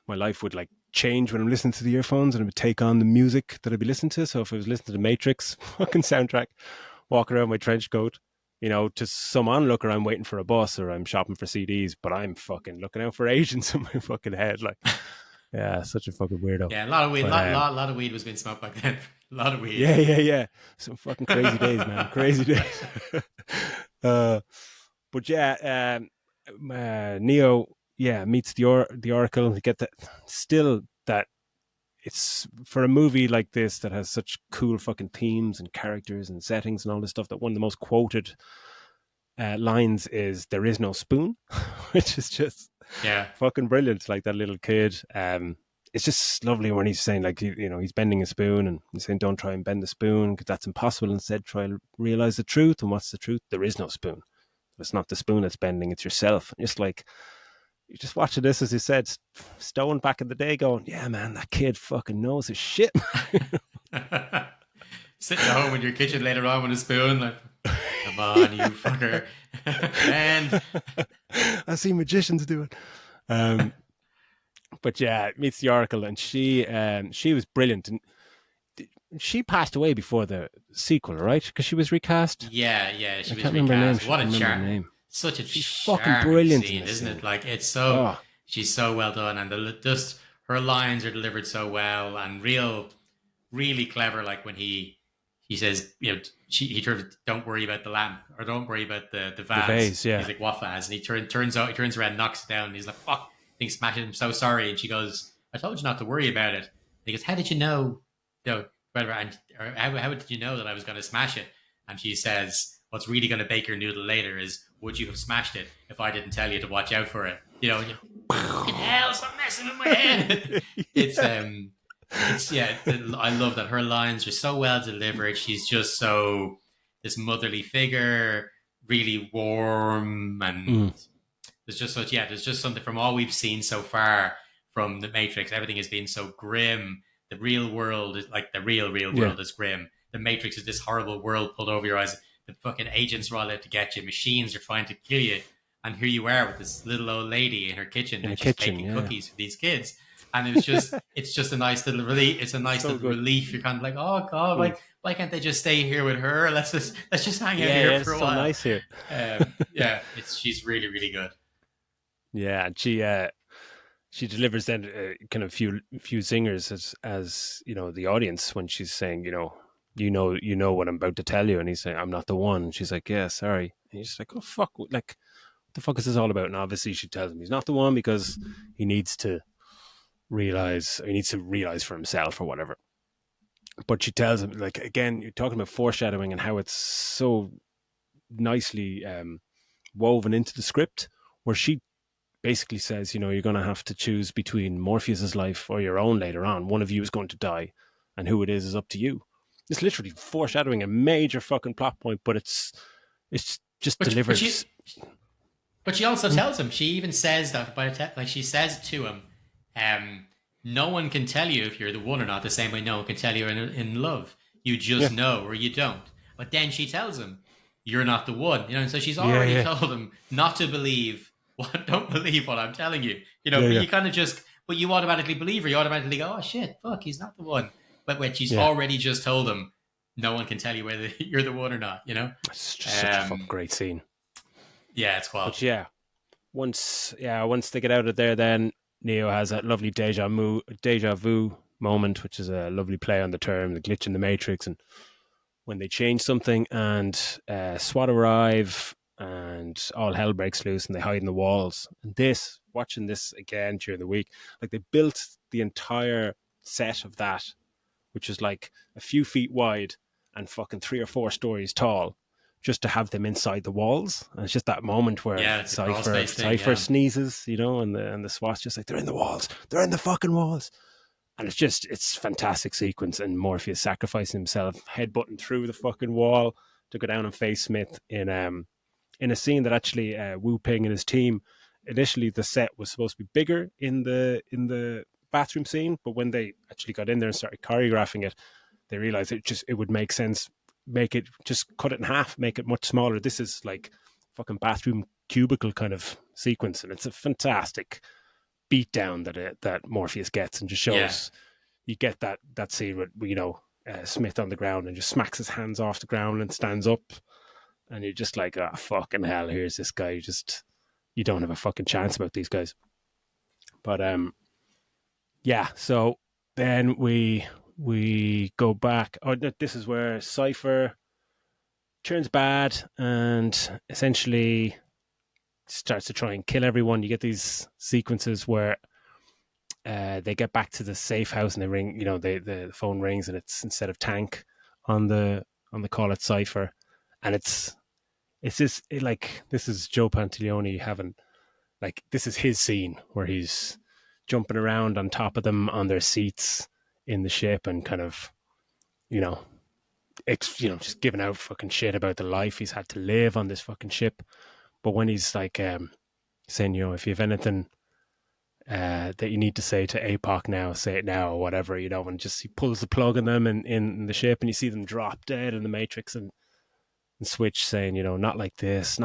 my life would like change when I'm listening to the earphones, and it would take on the music that I'd be listening to. So if I was listening to the Matrix fucking soundtrack, walking around my trench coat, to some onlooker, I'm waiting for a bus or I'm shopping for CDs, but I'm fucking looking out for agents in my fucking head. Like, yeah, such a fucking weirdo. Yeah, a lot of weed. But Lot of weed was being smoked back then. A lot of weed. yeah. Some fucking crazy days, man. Crazy days. uh, but yeah, Neo, yeah, meets the Oracle. And get that still that it's for a movie like this that has such cool fucking themes and characters and settings and all this stuff. That one of the most quoted lines is "There is no spoon," which is just Yeah, fucking brilliant. Like that little kid. It's just lovely when he's saying like he's bending a spoon and he's saying don't try and bend the spoon because that's impossible. Instead, try and realize the truth. And what's the truth? There is no spoon. It's not the spoon that's bending; it's yourself. And just like you're just watching this, as you said, Stone back in the day, going, "Yeah, man, that kid fucking knows his shit." sitting at home in your kitchen later on with a spoon, like, come on, you fucker, and I see magicians do it. But yeah, meets the Oracle, and she was brilliant, and she passed away before the sequel, right? Because she was recast. yeah, I she was can't remember her name. recast. She What can't a remember her charm! name. Such a She's fucking charming brilliant in scene, this isn't thing. it? Like Oh, she's so well done, and just her lines are delivered so well, and really clever. Like when he says, he turns, don't worry about the lamp or don't worry about the the vase. vase, He's yeah. like, what vase? And he turns around, knocks it down, and he's like, fuck. He smashes. I'm so sorry. And she goes, I told you not to worry about it. And he goes, how did you know? Whatever. And or how did you know that I was going to smash it? And she says, what's really going to bake your noodle later is, would you have smashed it if I didn't tell you to watch out for it? And fucking hell, stop messing with my head. it's Yeah. it's yeah, I love that her lines are so well delivered. She's just so this motherly figure, really warm, and Mm, there's just something from all we've seen so far from the Matrix. Everything has been so grim. The real world is like the real yeah. world is grim. The Matrix is this horrible world pulled over your eyes. The fucking agents are all out to get you. Machines are trying to kill you, and here you are with this little old lady in her kitchen, In a and she's kitchen, baking yeah. cookies for these kids. And it's just a nice little relief. It's a nice So little good. relief. You're kind of like, oh god, Mm. why can't they just stay here with her? Let's just hang out here Yeah, for it's a so while. nice here. Yeah, it's she's really good. Yeah, and she delivers then kind of few singers as the audience when she's saying you know what I'm about to tell you, and he's saying I'm not the one. And she's like, yeah, sorry. And he's just like, oh fuck, like what the fuck is this all about? And obviously she tells him he's not the one because he needs to realize for himself or whatever. But she tells him, like, again, you're talking about foreshadowing and how it's so nicely woven into the script, where she basically says, you're going to have to choose between Morpheus's life or your own later on. One of you is going to die, and who it is up to you. It's literally foreshadowing a major fucking plot point, but it's just But but delivers. she also tells him. She even says that like she says to him, um, no one can tell you if you're the one or not. The same way no one can tell you in love. You Yeah, just know or you don't. But then she tells him, you're not the one. And so she's yeah, already yeah, told him not to believe what. Don't believe what I'm telling you. yeah, But yeah, you kind of just, but you automatically believe her. You automatically go, oh shit, fuck, he's not the one. But when she's yeah. already just told him, no one can tell you whether you're the one or not. It's just such a fucking Um, great scene. yeah, it's But quality. yeah, once they get out of there, then Neo has that lovely deja vu moment, which is a lovely play on the term, the glitch in the matrix, and when they change something and SWAT arrive and all hell breaks loose and they hide in the walls. And watching this again during the week, like they built the entire set of that, which is like a few feet wide and fucking 3 or 4 stories tall, just to have them inside the walls. And it's just that moment where Yeah, the crawl Cypher space thing. Cypher Yeah. sneezes, and the SWAT's just like, they're in the walls, they're in the fucking walls. And it's fantastic sequence. And Morpheus sacrificing himself, headbutting through the fucking wall to go down and face Smith in a scene that actually Wu Ping and his team, initially the set was supposed to be bigger in the bathroom scene, but when they actually got in there and started choreographing it, they realized it would make sense, make it, just cut it in half, make it much smaller. This is like fucking bathroom cubicle kind of sequence, and it's a fantastic beatdown that Morpheus gets, and just shows you get that scene with Smith on the ground and just smacks his hands off the ground and stands up, and you're just like, oh fucking hell, here's this guy. You don't have a fucking chance about these guys. But so then we go back. Oh, this is where Cypher turns bad and essentially starts to try and kill everyone. You get these sequences where they get back to the safe house and they ring. The phone rings and it's, instead of Tank on the call, it's Cypher, and it's this this is Joe Pantaleone having, like, this is his scene where he's jumping around on top of them on their seats in the ship and kind of, just giving out fucking shit about the life he's had to live on this fucking ship. But when he's like saying, if you have anything that you need to say to APOC now, say it now, or whatever, and just he pulls the plug on them in the ship, and you see them drop dead in the Matrix, and Switch saying, not like this,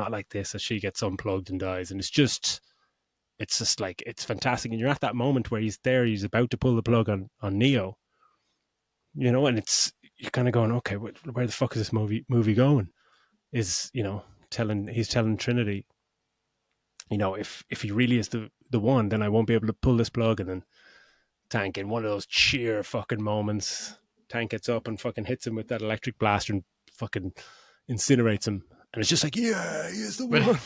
as she gets unplugged and dies. And it's just like, it's fantastic. And you're at that moment where he's about to pull the plug on Neo, and you're kind of going, okay, where the fuck is this movie going? He's telling Trinity, if he really is the one, then I won't be able to pull this plug. And then Tank, in one of those cheer fucking moments, Tank gets up and fucking hits him with that electric blaster and fucking incinerates him. And it's just like, yeah, he is the one.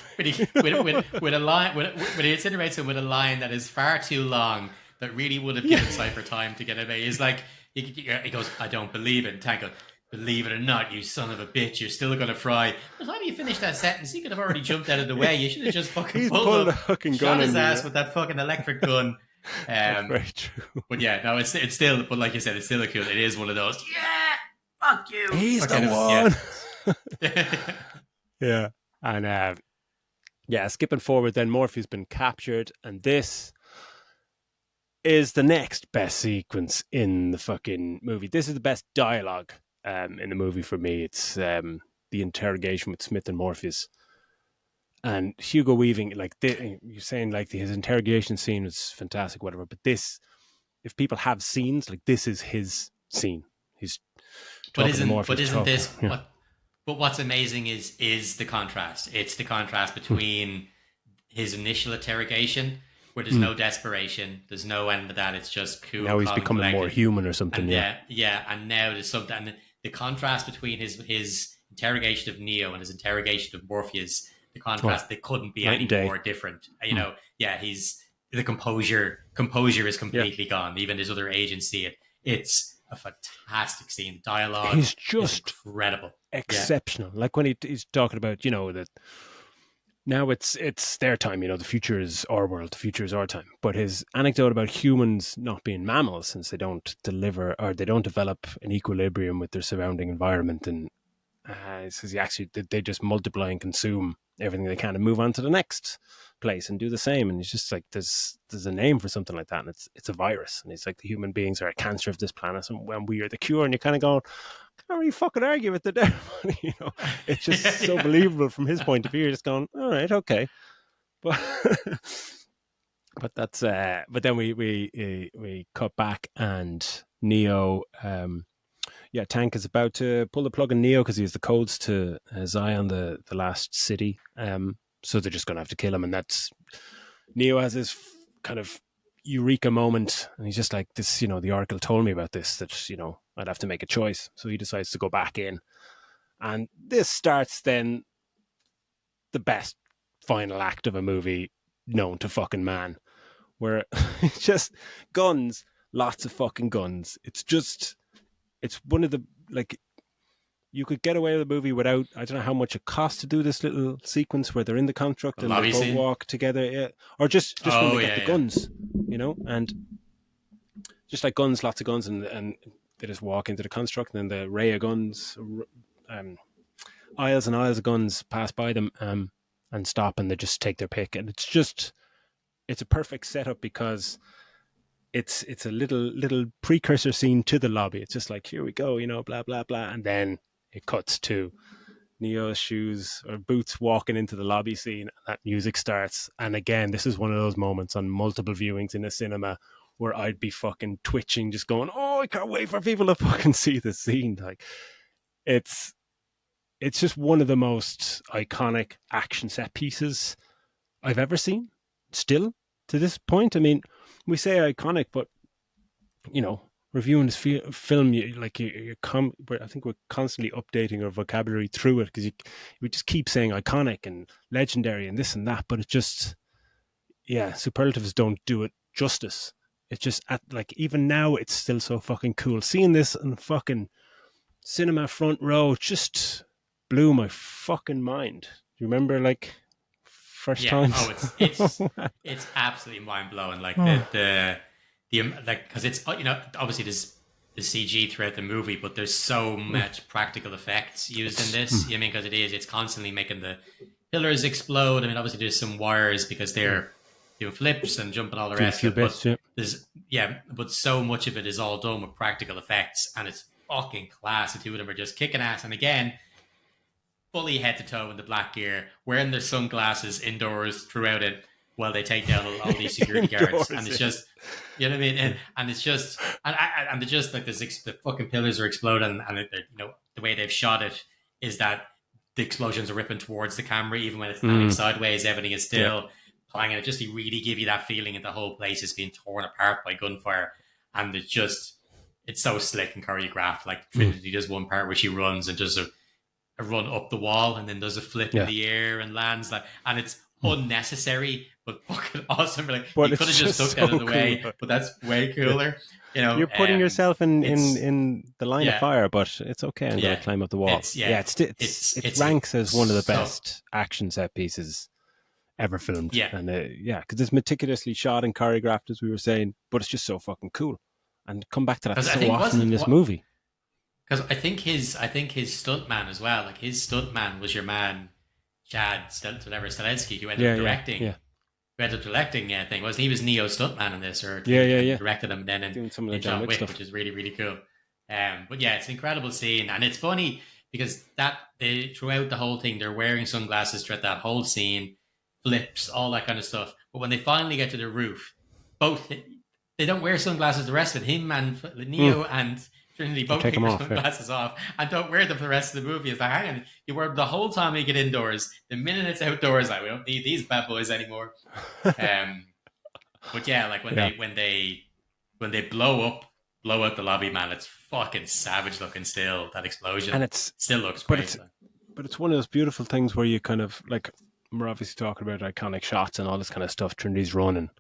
With a line, when he incinerates him with a line that is far too long, that really would have given Cypher time to get away. He's like, he goes, I don't believe it. And Tank goes, believe it or not, you son of a bitch, you're still going to fry. By the time you finish that sentence, he could have already jumped out of the way. You should have just fucking pulled a fucking gun, shot his ass with that fucking electric gun. Very true. But yeah, no, it's still, but like you said, it's still a cool. It is one of those. Yeah, fuck you. He's the one. Yeah. And skipping forward, then Morphe's been captured, and this is the next best sequence in the fucking movie. This is the best dialogue in the movie for me. It's the interrogation with Smith and Morpheus. And Hugo Weaving, like you're saying, like his interrogation scene was fantastic, whatever. But this, if people have scenes, like this is his scene. He's talking to Morpheus. But what's amazing is the contrast. It's the contrast between his initial interrogation, where there's no desperation, there's no end to that. It's just cool. Now he's becoming more human or something. And and now there's something. And the contrast between his interrogation of Neo and his interrogation of Morpheus, the contrast, they couldn't be any more different. He's the composure is completely gone. Even his other agents see it. It's a fantastic scene. Dialogue, he's just incredible, exceptional. Like when he's talking about, that now it's their time. The future is our world. The future is our time. But his anecdote about humans not being mammals, since they don't develop an equilibrium with their surrounding environment, and he says they just multiply and consume everything they can and move on to the next place and do the same. And he's just like, there's a name for something like that, and it's a virus. And he's like, the human beings are a cancer of this planet, and when we are the cure. And you're kind of going, can't really fucking argue with the devil. It's just so believable from his point of view. You're just going, all right, okay, but that's but then we cut back, and Neo, Tank is about to pull the plug on Neo because he has the codes to Zion, the last city. So they're just going to have to kill him. And that's, Neo has this kind of eureka moment. And he's just like, this, the Oracle told me about this, that, I'd have to make a choice. So he decides to go back in. And this starts then the best final act of a movie known to fucking man, where it's just guns, lots of fucking guns. It's one of the, like, you could get away with a movie without, I don't know how much it costs to do this little sequence where they're in the construct and they both walk together, or just when they get the guns, and just like guns, lots of guns, and they just walk into the construct, and then the ray of guns, um, aisles and aisles of guns pass by them, and stop, and they just take their pick, and it's a perfect setup because it's a little precursor scene to the lobby. It's just like, here we go, blah blah blah, and then it cuts to Neo's shoes or boots walking into the lobby scene, and that music starts. And again, this is one of those moments on multiple viewings in a cinema where I'd be fucking twitching, just going, "Oh, I can't wait for people to fucking see the scene!" Like, it's just one of the most iconic action set pieces I've ever seen. Still to this point, I mean, we say iconic, but reviewing this film, I think we're constantly updating our vocabulary through it because we just keep saying iconic and legendary and this and that, but it just, yeah, superlatives don't do it justice. It's just even now, it's still so fucking cool. Seeing this in the fucking cinema front row just blew my fucking mind. Do you remember first times? Oh, it's absolutely mind blowing. Like the like, because it's obviously there's the CG throughout the movie, but there's so much practical effects used in this. I mean, because it's constantly making the pillars explode. I mean, obviously there's some wires because they're doing flips and jumping all the rest of it. But but so much of it is all done with practical effects, and it's fucking class. The two of them are just kicking ass, and again, fully head to toe in the black gear, wearing their sunglasses indoors throughout it while they take down all these security guards. And it's just, you know what I mean? And it's just, and they're just like the fucking pillars are exploding, and the way they've shot it is that the explosions are ripping towards the camera, even when it's panning sideways, everything is still clanging. It just to really give you that feeling that the whole place is being torn apart by gunfire. And it's so slick and choreographed. Like Trinity does one part where she runs and does a run up the wall and then does a flip in the air and lands and it's unnecessary but fucking awesome. Like, you could have just stuck that in the way, but that's way cooler. You're putting yourself in the line of fire, but it's okay. I'm going to climb up the wall. It ranks as one of the best action set pieces ever filmed. And because it's meticulously shot and choreographed, as we were saying, but it's just so fucking cool. And come back to that so often in this movie. Because I think his stuntman as well, like his stuntman was your man Chad Stahelski, who ended up directing. Who ended up directing thing, wasn't he? He was Neo's stuntman in this, or directed him then in John Wick, which is really, really cool. But yeah, it's an incredible scene, and it's funny because throughout the whole thing, they're wearing sunglasses throughout that whole scene, flips, all that kind of stuff. But when they finally get to the roof, they don't wear sunglasses the rest of it. Him and Neo and Trinity both take their sunglasses off and don't wear them for the rest of the movie. It's like, hang on, you wear them the whole time you get indoors. The minute it's outdoors, we don't need these bad boys anymore. But yeah, like when they blow out the lobby, man, it's fucking savage looking still, that explosion. And it still looks great. But it's one of those beautiful things where you kind of, like, we're obviously talking about iconic shots and all this kind of stuff, Trinity's run and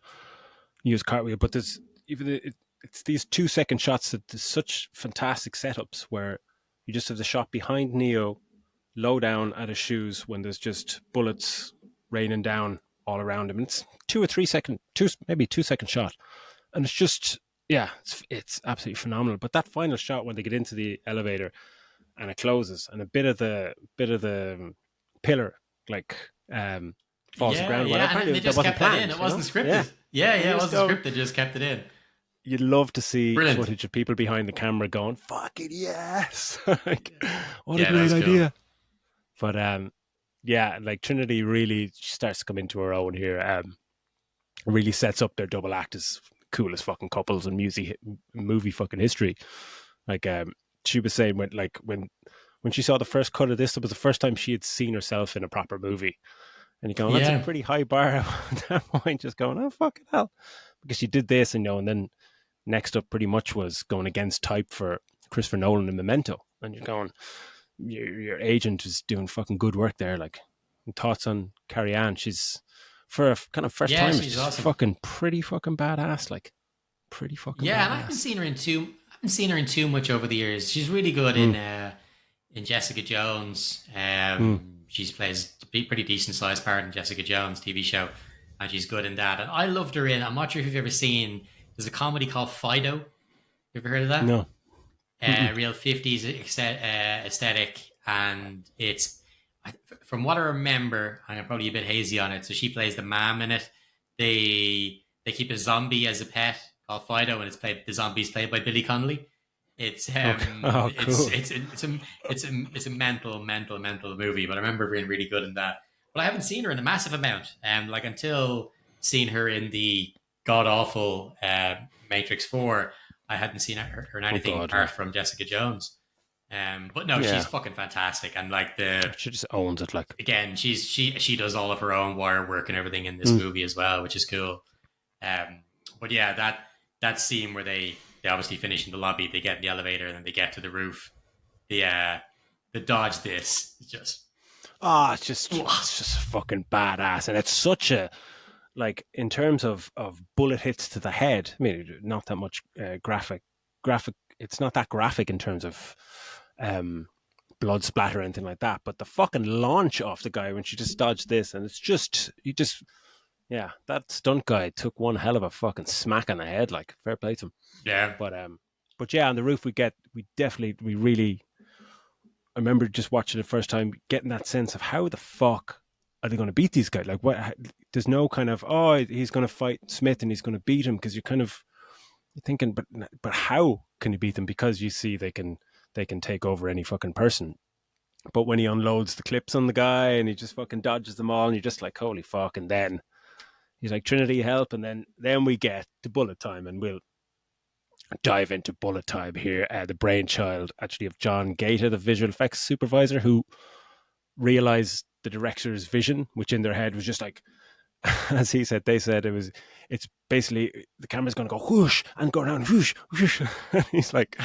use cartwheel, but there's it's these 2-second shots that there's such fantastic setups where you just have the shot behind Neo, low down at his shoes when there's just bullets raining down all around him. And it's 2 or 3 second, maybe 2-second shot, and it's just it's absolutely phenomenal. But that final shot when they get into the elevator and it closes, and a bit of the pillar falls to the ground. Yeah, and they just kept that in. It wasn't scripted. Yeah, it wasn't scripted. They just kept it in. You'd love to see footage of people behind the camera going, "Fucking yes!" What a great idea. Cool. But like Trinity really starts to come into her own here. Really sets up their double act as coolest fucking couples in movie fucking history. Like she was saying when she saw the first cut of this, it was the first time she had seen herself in a proper movie. And you're going, that's a pretty high bar at that point, just going, oh, fucking hell. Because she did this, and then next up pretty much was going against type for Christopher Nolan in Memento. And you're going, your agent is doing fucking good work there. Like, thoughts on Carrie Ann? She's, for a kind of first time, she's awesome. Pretty fucking badass. Like, pretty fucking badass. And I haven't seen her in too much over the years. She's really good in Jessica Jones. She plays a pretty decent sized part in Jessica Jones TV show, and she's good in that. And I loved her in, I'm not sure if you've ever seen, there's a comedy called Fido You ever heard of that? No. Mm-mm. Real 50s aesthetic, and it's from what I remember, and I'm probably a bit hazy on it. So she plays the mom in it. They keep a zombie as a pet called Fido, and the zombie's played by Billy Connolly. It's Okay. Oh, cool. it's a mental movie, but I remember being really good in that. But I haven't seen her in a massive amount, like until seeing her in the god awful Matrix 4. I hadn't seen her in Oh anything God, yeah. apart from Jessica Jones. But no, she's Yeah. fucking fantastic, and like the She just owns it, like. again, she does all of her own wire work and everything in this Mm. movie as well, which is cool. But yeah, that scene where they obviously finish in the lobby, they get in the elevator, and then they get to the roof. The dodge this is just Oh, it's just fucking badass, and it's such a, like, in terms of bullet hits to the head. I mean, not that much graphic. It's not that graphic in terms of um blood splatter or anything like that. But the fucking launch off the guy when she just dodged this, and it's just you just yeah, that stunt guy took one hell of a fucking smack on the head. Like, fair play to him. yeah, But yeah, on the roof we really. I remember just watching it the first time, getting that sense of how the fuck are they going to beat these guys? Like, what? There's no kind of, oh, he's going to fight Smith and he's going to beat him, because you're thinking, but how can he beat them? Because you see they can take over any fucking person. But when he unloads the clips on the guy and he just fucking dodges them all, and you're just like, holy fuck! And then he's like, Trinity, help! And then we get to bullet time, and we'll dive into bullet time here. The brainchild actually of John Gaeta, the visual effects supervisor, who realized the director's vision, which in their head was just like, as he said, they said it's basically the camera's going to go whoosh and go around whoosh, whoosh. He's like,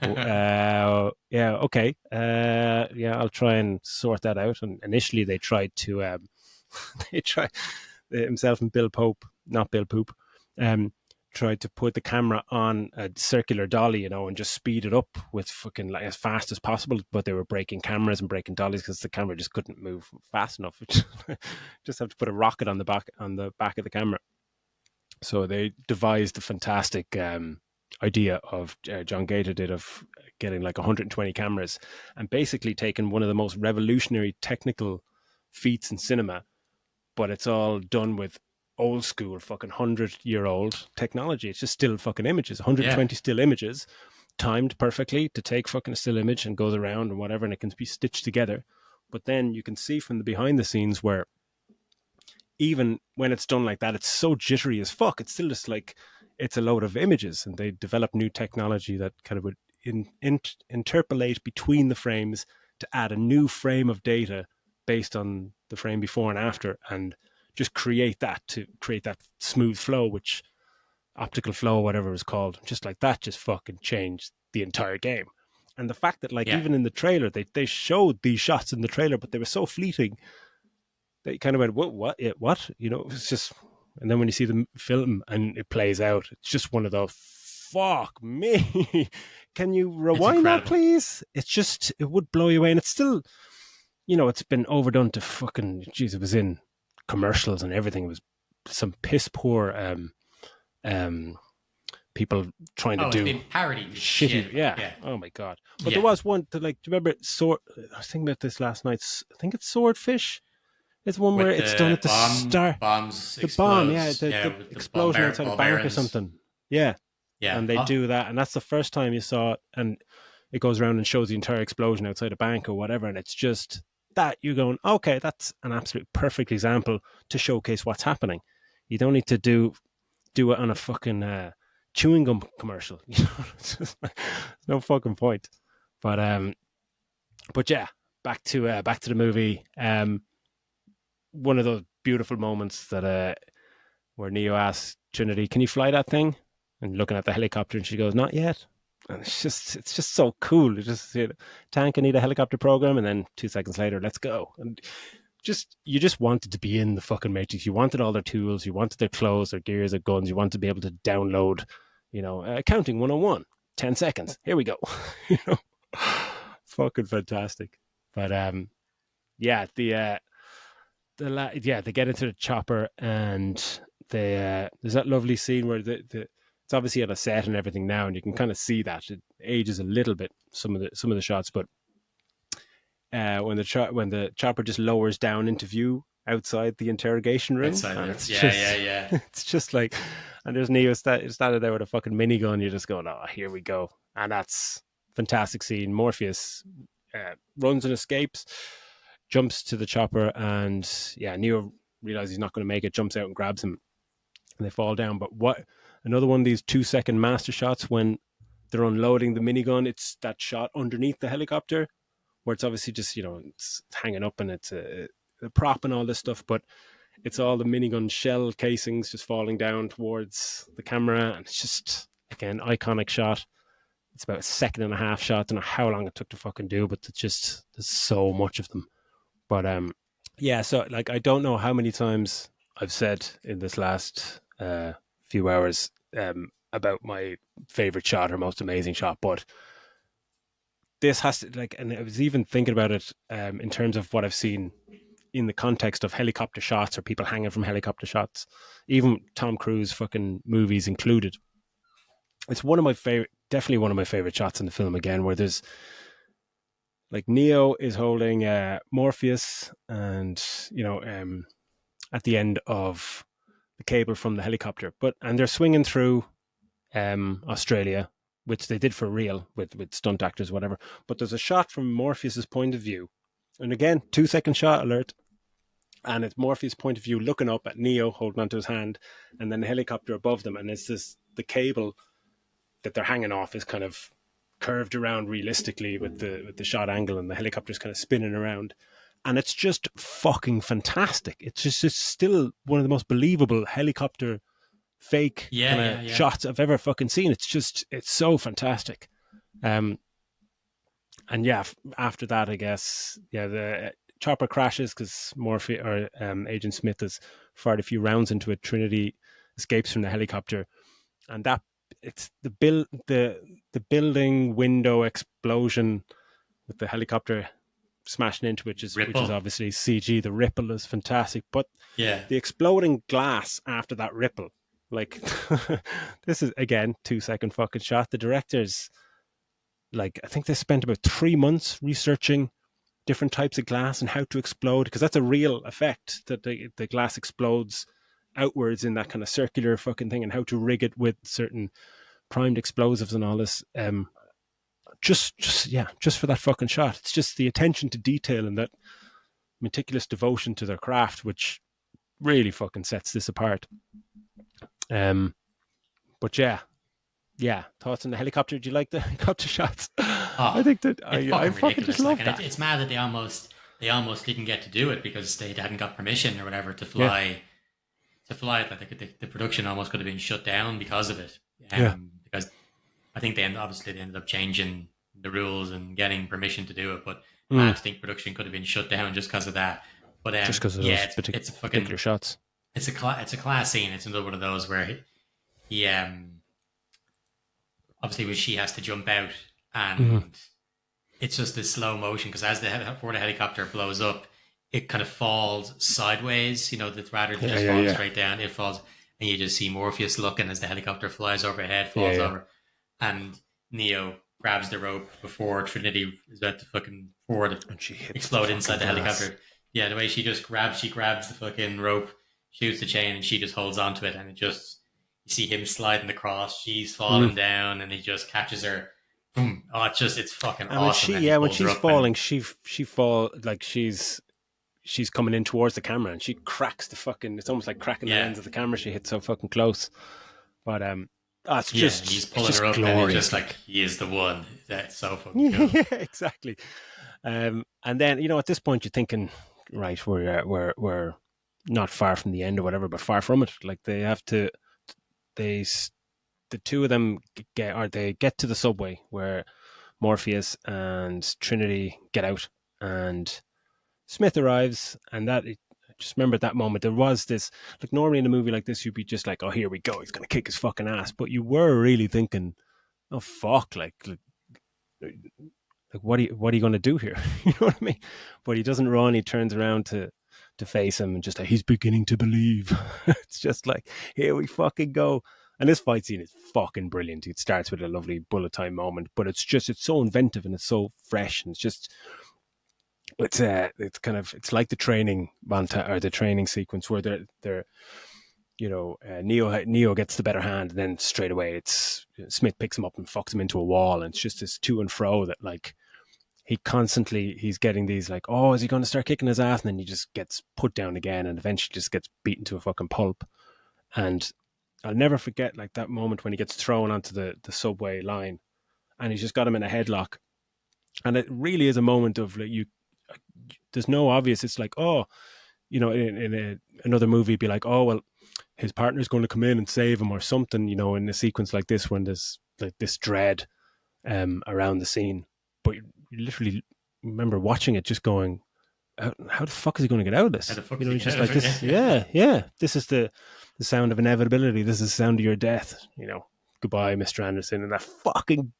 oh, yeah, okay, yeah, I'll try and sort that out. And initially they tried to, they tried himself and Bill Pope, not Bill Poop, tried to put the camera on a circular dolly, and just speed it up with fucking like as fast as possible. But they were breaking cameras and breaking dollies because the camera just couldn't move fast enough. Just have to put a rocket on the back of the camera. So they devised a fantastic idea of John Gaeta did of getting like 120 cameras and basically taking one of the most revolutionary technical feats in cinema, but it's all done with old school fucking 100-year-old technology. It's just still fucking images, yeah, 120 still images, timed perfectly to take fucking a still image and goes around and whatever, and it can be stitched together. But then you can see from the behind the scenes where even when it's done like that, it's so jittery as fuck. It's still just like it's a load of images, and they develop new technology that kind of would interpolate between the frames to add a new frame of data based on the frame before and after, and just create that smooth flow, which optical flow, whatever it was called, just like that, just fucking changed the entire game. And the fact that, like, yeah. even in the trailer, they showed these shots in the trailer, but they were so fleeting that you kind of went, what? It was just, and then when you see the film and it plays out, it's just one of those, fuck me. Can you It's rewind that, incredible. please? It's just, it would blow you away. And it's still, it's been overdone to fucking, geez, it was in commercials and everything. It was some piss poor people trying to Oh, it's do been parodied to shitty. shit. Like, Yeah. yeah, Oh my God. But there yeah. was one to, like, do you remember Sword? I was thinking about this last night. I think it's Swordfish. It's one where With it's done the at the start. bombs The bomb, yeah, explodes. the Yeah, with the explosion outside a ball bank or bearings. something. Yeah. Yeah. And they Oh, do that. And that's the first time you saw it. And it goes around and shows the entire explosion outside a bank or whatever. And it's just that you're going, okay, that's an absolute perfect example to showcase what's happening. You don't need to do it on a fucking chewing gum commercial. It's just no fucking point. But yeah, back to the movie. One of those beautiful moments that where Neo asks Trinity, "Can you fly that thing?" And looking at the helicopter, and she goes, "Not yet." And it's just so cool. It's just, tank, I need a helicopter program, and then 2 seconds later, let's go. And you just wanted to be in the fucking Matrix. You wanted all their tools, you wanted their clothes, their gears, their guns. You wanted to be able to download, counting 101, 10 seconds. Here we go. you know, fucking fantastic. But yeah, they get into the chopper, and there's that lovely scene where it's obviously on a set and everything now, and you can kind of see that it ages a little bit some of the shots. But when the chopper just lowers down into view outside the interrogation room, Outside and there. it's Yeah, just yeah, yeah. it's just like, and there's Neo standing there with a fucking minigun. You're just going, oh, here we go, and that's fantastic scene. Morpheus runs and escapes, jumps to the chopper, and yeah, Neo realizes he's not going to make it, jumps out and grabs him, and they fall down. But what another one of these 2-second master shots when they're unloading the minigun, it's that shot underneath the helicopter where it's obviously just, it's hanging up and it's a prop and all this stuff, but it's all the minigun shell casings just falling down towards the camera, and it's just, again, iconic shot. It's about a second and a half shot. I don't know how long it took to fucking do, but it's just, there's so much of them. But yeah, so like, I don't know how many times I've said in this last few hours about my favorite shot or most amazing shot, but this has to, like, and I was even thinking about it in terms of what I've seen in the context of helicopter shots or people hanging from helicopter shots, even Tom Cruise fucking movies included. It's definitely one of my favorite shots in the film again, where there's like Neo is holding Morpheus, and at the end of the cable from the helicopter, and they're swinging through Australia, which they did for real with stunt actors, whatever. But there's a shot from Morpheus's point of view, and again, 2-second shot alert, and it's Morpheus' point of view looking up at Neo holding onto his hand, and then the helicopter above them, and it's the cable that they're hanging off is kind of curved around realistically with the shot angle, and the helicopter's kind of spinning around, and it's just fucking fantastic. It's still one of the most believable helicopter fake kind of shots I've ever fucking seen. It's so fantastic. And yeah, after that, I guess, the chopper crashes because Agent Smith has fired a few rounds into it. Trinity escapes from the helicopter, and that it's the building window explosion with the helicopter smashing into it, which is obviously CG. The ripple is fantastic, but the exploding glass after that ripple, like this is again 2-second fucking shot. The directors, like, I think they spent about 3 months researching different types of glass and how to explode, because that's a real effect, that the glass explodes outwards in that kind of circular fucking thing, and how to rig it with certain primed explosives and all this. Just for that fucking shot. It's just the attention to detail and that meticulous devotion to their craft, which really fucking sets this apart. But yeah, thoughts on the helicopter? Do you like the helicopter shots? I think that I fucking just love that. It's mad that they almost didn't get to do it because they hadn't got permission or whatever to fly. Yeah. To fly it, like the production almost could have been shut down because of it. Because I think they ended up changing the rules and getting permission to do it. But I think production could have been shut down just because of that. But just because of those it's a fucking particular shots. It's a class scene. It's another one of those where he obviously when she has to jump out, and it's just this slow motion, because before the helicopter blows up, it kind of falls sideways, rather than just falling straight down, it falls, and you just see Morpheus looking as the helicopter flies overhead, falls over, and Neo grabs the rope before Trinity is about to fucking explode inside the helicopter. Yeah, the way she grabs the fucking rope, shoots the chain, and she just holds onto it, and you see him sliding across, she's falling down, and he just catches her. Boom. Oh, it's fucking awesome. When she's falling, she fall like she's coming in towards the camera, and she cracks the fucking, it's almost like cracking the lens of the camera. She hits so fucking close. But it's just, he's pulling her up, glorious. And it's just like, he is the one. That's so fucking cool. Yeah, exactly. And then, at this point you're thinking, right, we're not far from the end or whatever, but far from it. Like, the two of them get to the subway where Morpheus and Trinity get out, and Smith arrives, and I just remember at that moment there was this, like, normally in a movie like this you'd be just like, oh, here we go, he's gonna kick his fucking ass, but you were really thinking, oh fuck, like what are you gonna do here? You know what I mean? But he doesn't run, he turns around to face him, and just like, he's beginning to believe. It's just like, here we fucking go. And this fight scene is fucking brilliant. It starts with a lovely bullet time moment, but it's so inventive and it's so fresh, and it's kind of, it's like the training montage or the training sequence where they're Neo gets the better hand, and then straight away it's Smith picks him up and fucks him into a wall, and it's just this to and fro that like he's getting these like, oh, is he going to start kicking his ass, and then he just gets put down again, and eventually just gets beaten to a fucking pulp. And I'll never forget like that moment when he gets thrown onto the subway line, and he's just got him in a headlock, and it really is a moment of like there's no obvious. It's like, oh, another movie be like, oh well, his partner's going to come in and save him or something, in a sequence like this when there's like this dread around the scene. But you literally remember watching it just going, how the fuck is he going to get out of this? He's just like this. Yeah. This is the sound of inevitability. This is the sound of your death. Goodbye, Mr. Anderson. And that fucking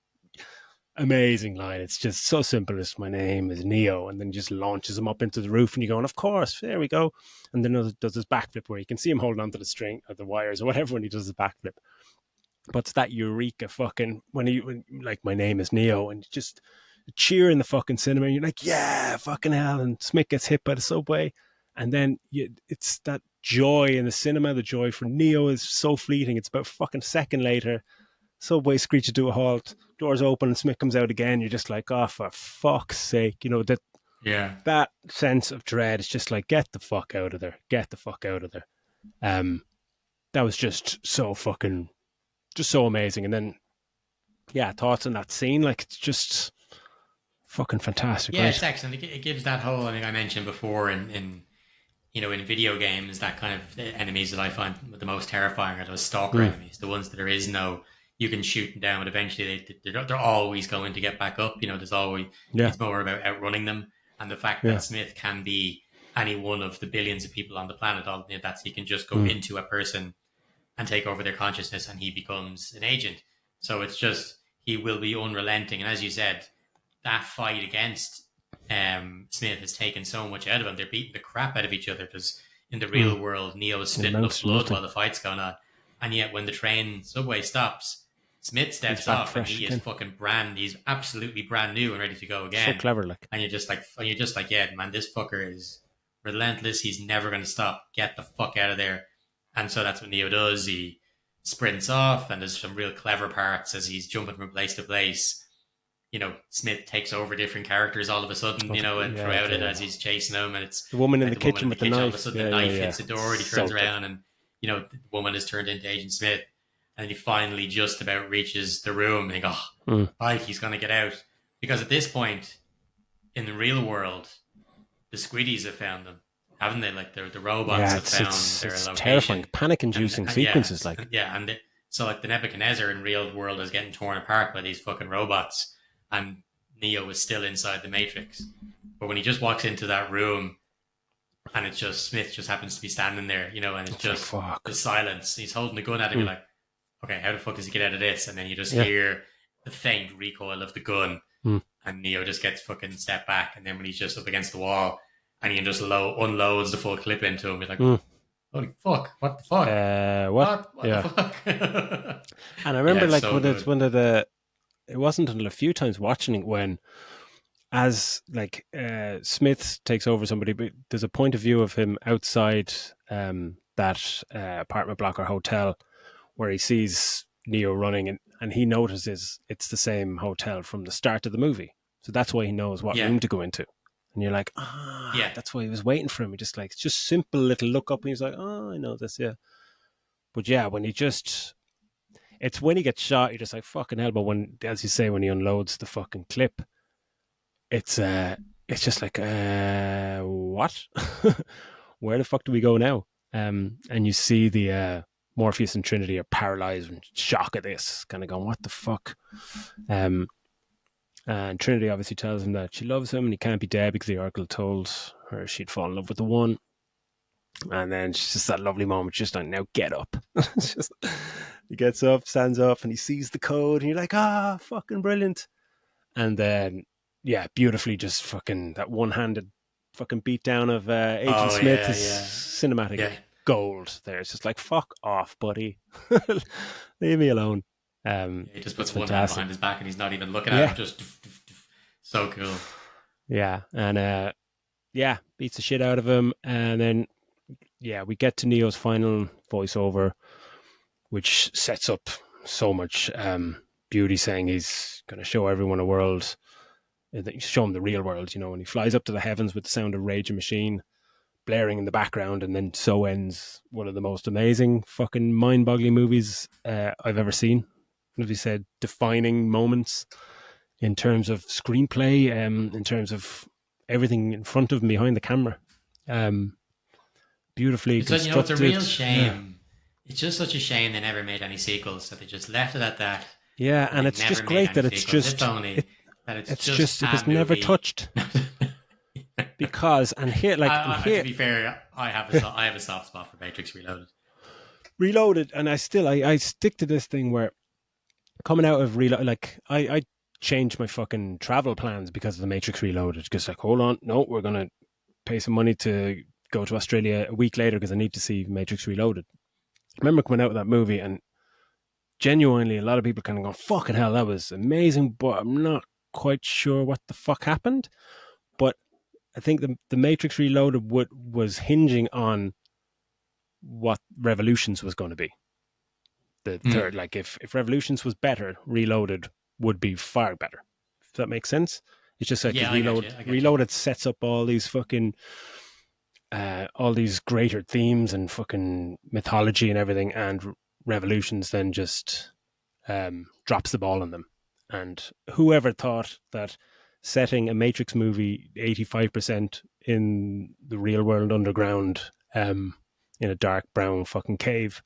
amazing line. It's just so simple. As my name is Neo, and then just launches him up into the roof, and you're going, of course, there we go. And then does his backflip where you can see him holding onto the string or the wires or whatever when he does his backflip. But it's that eureka fucking when like my name is Neo, and just cheer in the fucking cinema, and you're like, yeah, fucking hell. And Smith gets hit by the subway, and then it's that joy in the cinema. The joy for Neo is so fleeting. It's about a fucking second later. Subway screeches to a halt, doors open, and Smith comes out again. You're just like, oh, for fuck's sake. That sense of dread is just like, get the fuck out of there. Get the fuck out of there. That was just so fucking, just so amazing. And then, yeah, thoughts on that scene, like, it's just fucking fantastic. Yeah, right? It's excellent. It gives that whole, I think I mentioned before in video games, that kind of enemies that I find the most terrifying are those stalker enemies, the ones that there is no, you can shoot them down, but eventually they're always going to get back up. There's always, it's more about outrunning them. And the fact that Smith can be any one of the billions of people on the planet, that he can just go into a person and take over their consciousness, and he becomes an agent. So it's just, he will be unrelenting. And as you said, that fight against Smith has taken so much out of him. They're beating the crap out of each other, because in the real world, Neo is spitting up blood while the fight's going on. And yet when the train subway stops, Smith steps off, and he is fucking he's absolutely brand new and ready to go again. So clever, like. And you're just like, yeah, man, this fucker is relentless. He's never going to stop. Get the fuck out of there. And so that's what Neo does. He sprints off, and there's some real clever parts as he's jumping from place to place. Smith takes over different characters all of a sudden, and throughout it as he's chasing them, and it's the woman in the kitchen with the knife. All of a sudden, the knife hits the door, and he turns around, and the woman is turned into Agent Smith, and he finally just about reaches the room, and you go, right, he's going to get out, because at this point in the real world, the Squiddies have found them, haven't they? Like the robots have found their location. Terrifying, panic-inducing sequences, so like the Nebuchadnezzar in real world is getting torn apart by these fucking robots, and Neo is still inside the Matrix. But when he just walks into that room, and it's just Smith just happens to be standing there, and it's just the silence. He's holding a gun at him. You're like, okay, how the fuck does he get out of this? And then you just hear the faint recoil of the gun, and Neo just gets fucking stepped back. And then when he's just up against the wall, and he just unloads the full clip into him, you're like, holy fuck, what the fuck? What the fuck? And I remember it's one of the, it wasn't until a few times watching it when, as like Smith takes over somebody, but there's a point of view of him outside that apartment block or hotel where he sees Neo running, and he notices it's the same hotel from the start of the movie. So that's why he knows what room to go into. And you're like, that's why he was waiting for him. He just like, it's just simple little look up, and he's like, oh, I know this, But when he just, it's when he gets shot, you're just like, fucking hell. But when, as you say, when he unloads the fucking clip, it's just like, what? Where the fuck do we go now? And you see the Morpheus and Trinity are paralyzed and shock at this, kind of going, what the fuck? And Trinity obviously tells him that she loves him and he can't be dead because the Oracle told her she'd fall in love with the one. And then she's just that lovely moment, just like, now get up. It's just, he gets up, stands up, and he sees the code, and you're like, fucking brilliant. And then, beautifully just fucking that one-handed fucking beatdown of Agent Smith is cinematic. Yeah. gold there. It's just like, fuck off, buddy. Leave me alone. Yeah, he just It's puts one hand fantastic. behind his back and he's not even looking at him. Yeah, Just so cool. yeah, and yeah, beats the shit out of him, and then yeah, we get to Neo's final voiceover, which sets up so much beauty, saying he's going to show everyone a world, show him the real world, you know, and he flies up to the heavens with the sound of Rage Machine blaring in the background, and then so ends one of the most amazing, fucking mind-boggling movies I've ever seen. As we said, defining moments in terms of screenplay, in terms of everything in front of and behind the camera. Um, Beautifully It's you know, it's a constructed. real Yeah. shame. It's just such a shame they never made any sequels. So they just left it at that, Yeah, and and they it's never just made great any that it's sequels. If just only that it's just it a was never movie. touched because and here like To here be fair, I have a soft spot for Matrix Reloaded. Reloaded, and I stick to this thing where coming out of Reload, like I changed my fucking travel plans because of the Matrix Reloaded. Because like, hold on, no, we're gonna pay some money to go to Australia a week later because I need to see Matrix Reloaded. I remember coming out with that movie and genuinely a lot of people kind of going, fucking hell, that was amazing, but I'm not quite sure what the fuck happened. But I think the Matrix Reloaded was hinging on what Revolutions was going to be. The third, Mm. like if Revolutions was better, Reloaded would be far better. If that makes sense. It's just like because Yeah, I get you. I get you. Reloaded sets up all these fucking all these greater themes and fucking mythology and everything, and Revolutions then just drops the ball on them. And whoever thought that setting a Matrix movie 85% in the real world underground, in a dark brown fucking cave,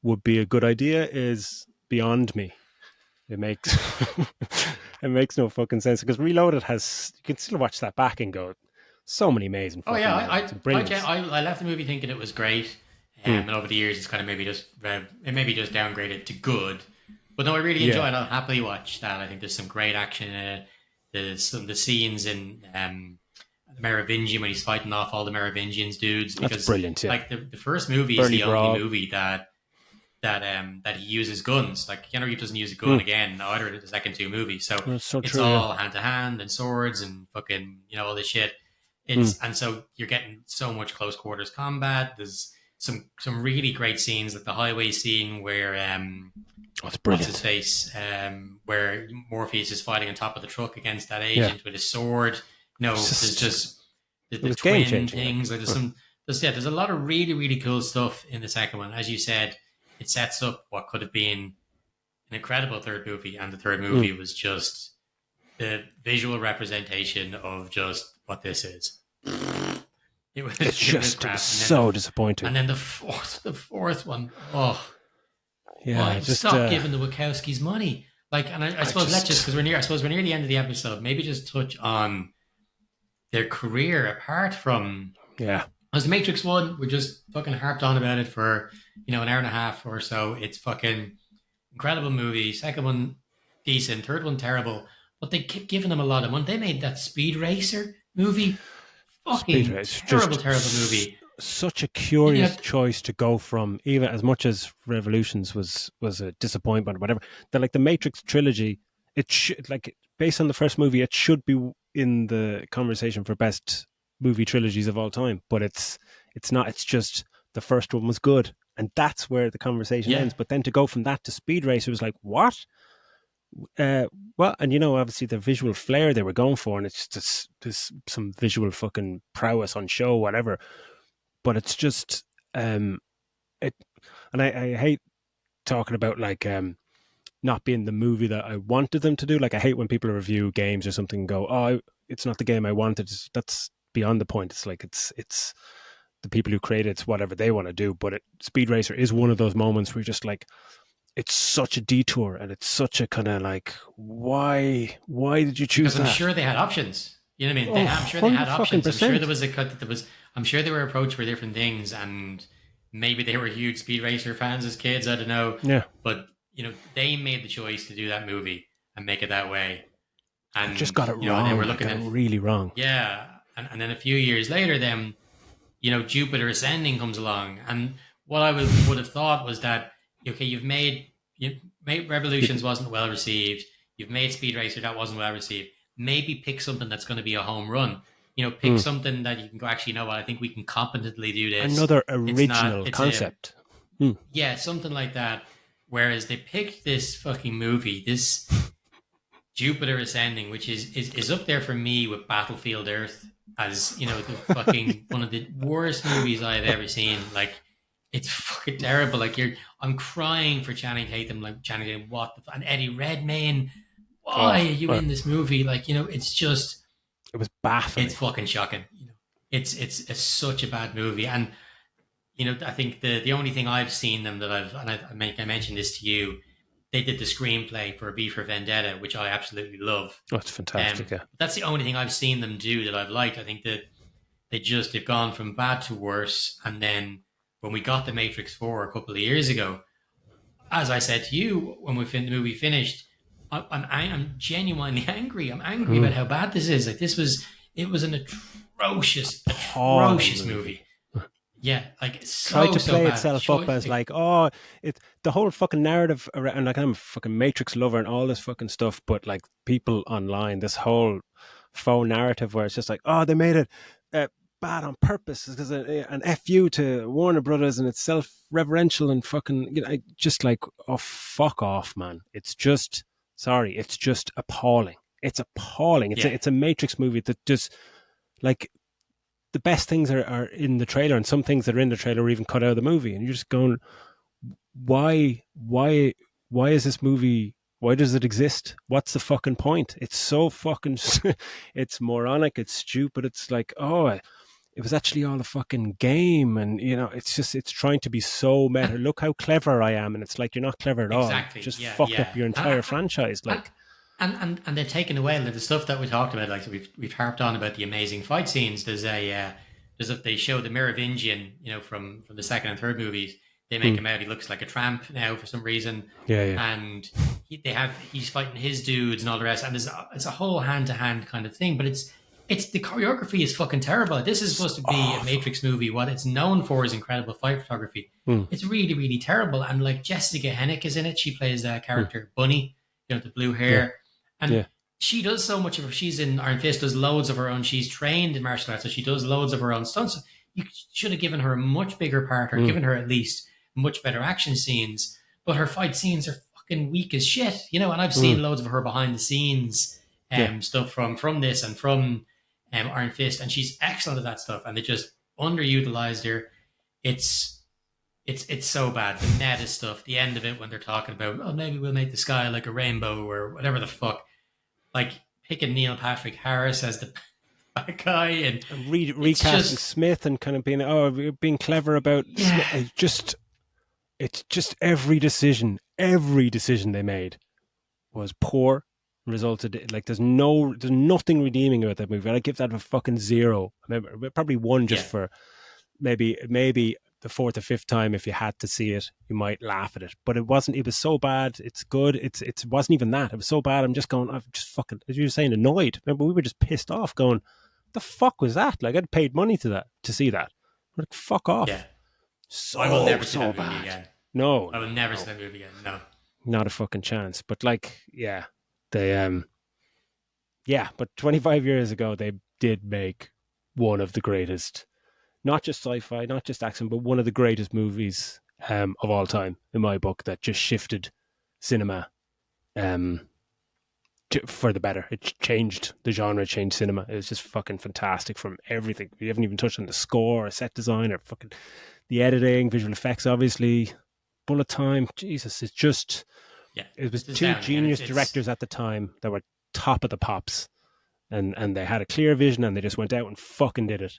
would be a good idea is beyond me. It makes it makes no fucking sense because Reloaded has you can still watch that back and go so many amazing Oh fucking yeah, moments and brilliance. I left the movie thinking it was great, Mm. and over the years it's kind of maybe just downgraded to good. But no, I really Yeah, enjoyed it. I'll happily watch that. I think there's some great action in it. There's some the scenes in Merovingian when he's fighting off all the Merovingians dudes that's because brilliant. Yeah, like the first movie is Burly the only Brawl. movie that he uses guns. Like Keanu Reeves doesn't use a gun Mm. again either in the second two movies. So That's so it's true. Yeah. all hand to hand and swords and fucking all this shit. Mm. And so you're getting so much close quarters combat. There's some really great scenes like the highway scene where Oh, it's what's his brilliant. face where Morpheus is fighting on top of the truck against that Yeah, agent with his sword. There's just it the was game twin changing. things. Like Huh. there's a lot of really really cool stuff in the second one. As you said, it sets up what could have been an incredible third movie, and the third Mm. movie was just the visual representation of just what this is. It's It was just it was crap, so disappointing. and then the fourth one, oh, Yeah, why just stop giving the Wachowskis money? Like, and I I suppose let's just just because we're near, I suppose we're near the end of the episode. Maybe just touch on their career apart from yeah, as the Matrix one. We just fucking harped on about it for an hour and a half or so. It's fucking incredible movie. Second one decent. Third one terrible. But they kept giving them a lot of money. They made that Speed Racer movie. Speed Fucking Race terrible, just terrible movie. such a You know, curious choice to go from. Even as much as Revolutions was a disappointment or whatever, that like the Matrix trilogy, it should like based on the first movie, it should be in the conversation for best movie trilogies of all time. But it's not. It's just the first one was good, and that's where the conversation yeah, ends. But then to go from that to Speed Racer was like what? Uh, well, and obviously the visual flair they were going for, and it's just there's some visual fucking prowess on show, whatever. But it's just it, and I hate talking about like not being the movie that I wanted them to do. Like I hate when people review games or something and go, oh, it's not the game I wanted. That's beyond the point. It's like it's the people who create it's whatever they want to do. But Speed Racer is one of those moments where you're just like it's such a detour and it's such a kind of like why did you choose because I'm that? sure they had options. You know what I mean? Oh, I'm sure they had 100 fucking options. I'm sure there percent. was a cut that there was. I'm sure they were approached for different things, and maybe they were huge Speed Racer fans as kids. I don't know, Yeah, but they made the choice to do that movie and make it that way. I just And got it and then wrong. we're Like looking got it at really wrong. yeah, and then a few years later, then Jupiter Ascending comes along, and what I would have thought was that, okay, you made Revolutions wasn't well received. You've made Speed Racer, that wasn't well received. Maybe pick something that's going to be a home run. Pick Mm. something that you can go, actually, what, I think we can competently do this. Another It's not, original it's a, concept. Mm. yeah, something like that. Whereas they picked this fucking movie, this Jupiter Ascending, which is up there for me with Battlefield Earth as, the fucking one of the worst movies I've ever seen. Like, it's fucking terrible. Like, I'm crying for Channing Tatum. Like, Channing Tatum, and Eddie Redmayne. Why are Oh, you in this movie? Like, it's just, it was it's baffling. fucking shocking. It's such a bad movie. And I think the only thing I've seen them that I mentioned this to you, they did the screenplay for V for Vendetta, which I absolutely love. Oh, it's fantastic. Yeah. That's the only thing I've seen them do that I've liked. I think that they've gone from bad to worse. And then when we got the Matrix 4 a couple of years ago, as I said to you when the movie finished, I'm genuinely angry. I'm angry about how bad this is. Like, it was an Appalling atrocious movie. movie. Yeah, like, Tried to so play bad. itself up as like, oh, it the whole fucking narrative around, and like I'm a fucking Matrix lover and all this fucking stuff, but like people online, this whole faux narrative where it's just like, oh, they made it bad on purpose because an fu to Warner Brothers and it's self-referential and fucking, just like, oh, fuck off, man. It's just, sorry, it's just appalling. It's appalling. Yeah, It's a Matrix movie that just, like, the best things are in the trailer, and some things that are in the trailer are even cut out of the movie, and you're just going, why is this movie, why does it exist? What's the fucking point? It's so fucking it's moronic, it's stupid, it's like, oh, it was actually all a fucking game, and it's just, it's trying to be so meta. and Look how clever I am, and it's like, you're not clever at all. You exactly. just Yeah, fucked up yeah. your entire franchise. And, Like, and they're taking away the stuff that we talked about. Like, we've harped on about the amazing fight scenes. They show the Merovingian, from the second and third movies. They make him out, he looks like a tramp now for some reason, yeah. and he's fighting his dudes and all the rest, and it's a whole hand to hand kind of thing. But it's the choreography is fucking terrible. This is supposed to be a Matrix movie. What it's known for is incredible fight photography. It's really, really terrible. And like, Jessica Hennick is in it. She plays that character Bunny, the blue hair, and she does so much of her. She's in Iron Fist, does loads of her own. She's trained in martial arts, so she does loads of her own stunts. You should have given her a much bigger part, or given her at least much better action scenes. But her fight scenes are fucking weak as shit, And I've seen loads of her behind the scenes stuff from this and from Iron Fist, and she's excellent at that stuff. And they just underutilized her. It's so bad. The meta stuff, the end of it when they're talking about, oh, maybe we'll make the sky like a rainbow or whatever the fuck. Like, picking Neil Patrick Harris as the bad guy, and recasting Smith and kind of being clever about Smith. It's just every decision they made was poor. Resulted, like, there's nothing redeeming about that movie. I give that a fucking 0. Probably 1 just for maybe the 4th or 5th time. If you had to see it, you might laugh at it, but it wasn't. It was so bad. It's good. It wasn't even that. It was so bad. I'm just fucking, as you were saying, annoyed. Remember, we were just pissed off, going, the fuck was that? Like, I'd paid money to see that. Like, fuck off. Yeah. So I will never see so that movie bad. again. No, I will never see that movie again. No, not a fucking chance. But like, yeah, they but 25 years ago they did make one of the greatest, not just sci-fi, not just action, but one of the greatest movies of all time in my book, that just shifted cinema for the better. It changed the genre, changed cinema. It was just fucking fantastic from everything. We haven't even touched on the score or set design or fucking the editing, visual effects, obviously. Bullet time, Jesus, it's just, it was two genius directors at the time that were top of the pops, and they had a clear vision, and they just went out and fucking did it,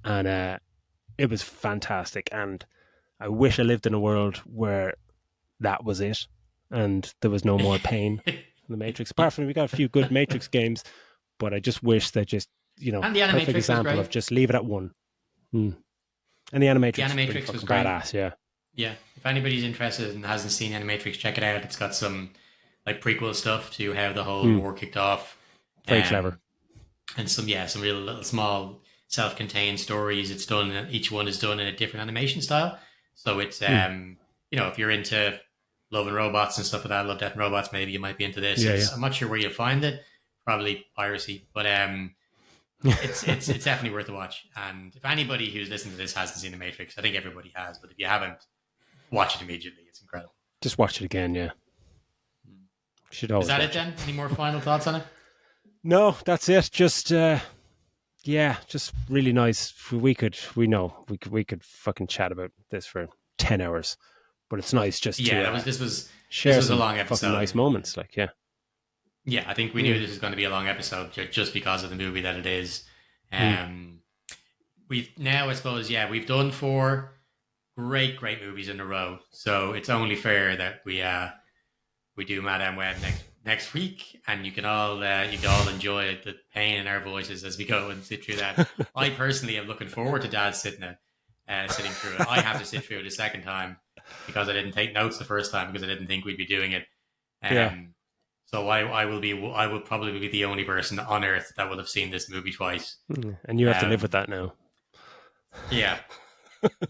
and it was fantastic. And I wish I lived in a world where that was it, and there was no more pain in the Matrix. Apart from, we got a few good Matrix games, but I just wish that just, and the perfect Animatrix example of just leave it at 1. And the Animatrix was great. badass, yeah. Yeah, if anybody's interested and hasn't seen Animatrix, check it out. It's got some like prequel stuff to how the whole war kicked off. Very clever. And some real little small self-contained stories. It's done. Each one is done in a different animation style. So it's Mm. if you're into Love and Robots and stuff like that, Love, Death and Robots, maybe you might be into this. Yeah, yeah. I'm not sure where you'll find it. Probably piracy, but it's definitely worth a watch. And if anybody who's listening to this hasn't seen The Matrix, I think everybody has. But if you haven't, watch it immediately. It's incredible. Just watch it again. Yeah, should Is always that it watch it. then? Any more final thoughts on it? No, that's it. Just yeah, just really nice. We could fucking chat about this for 10 hours, but it's nice just Yeah, to this share was a some long fucking episode. nice moments. Like, yeah. Yeah, I think we knew Mm. this was going to be a long episode just because of the movie that it is. Mm. Um, we've now, I suppose, yeah, we've done four great movies in a row, so it's only fair that we do Madame Web next week, and you can all enjoy the pain in our voices as we go and sit through that. I personally am looking forward to Dad sitting through it. I have to sit through it a second time because I didn't take notes the first time because I didn't think we'd be doing it. Yeah. Um, so I will probably be the only person on earth that will have seen this movie twice. Mm. And you have to live with Um, that now. yeah,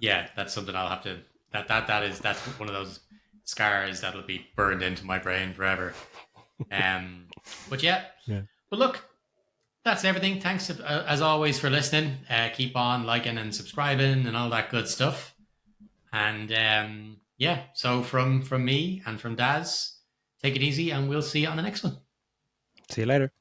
yeah, that's something I'll have to. That's one of those scars that'll be burned into my brain forever. Um, but yeah, Yeah. but look, that's everything. Thanks as always for listening. Keep on liking and subscribing and all that good stuff. And yeah, so from me and from Daz, take it easy, and we'll see you on the next one. See you later.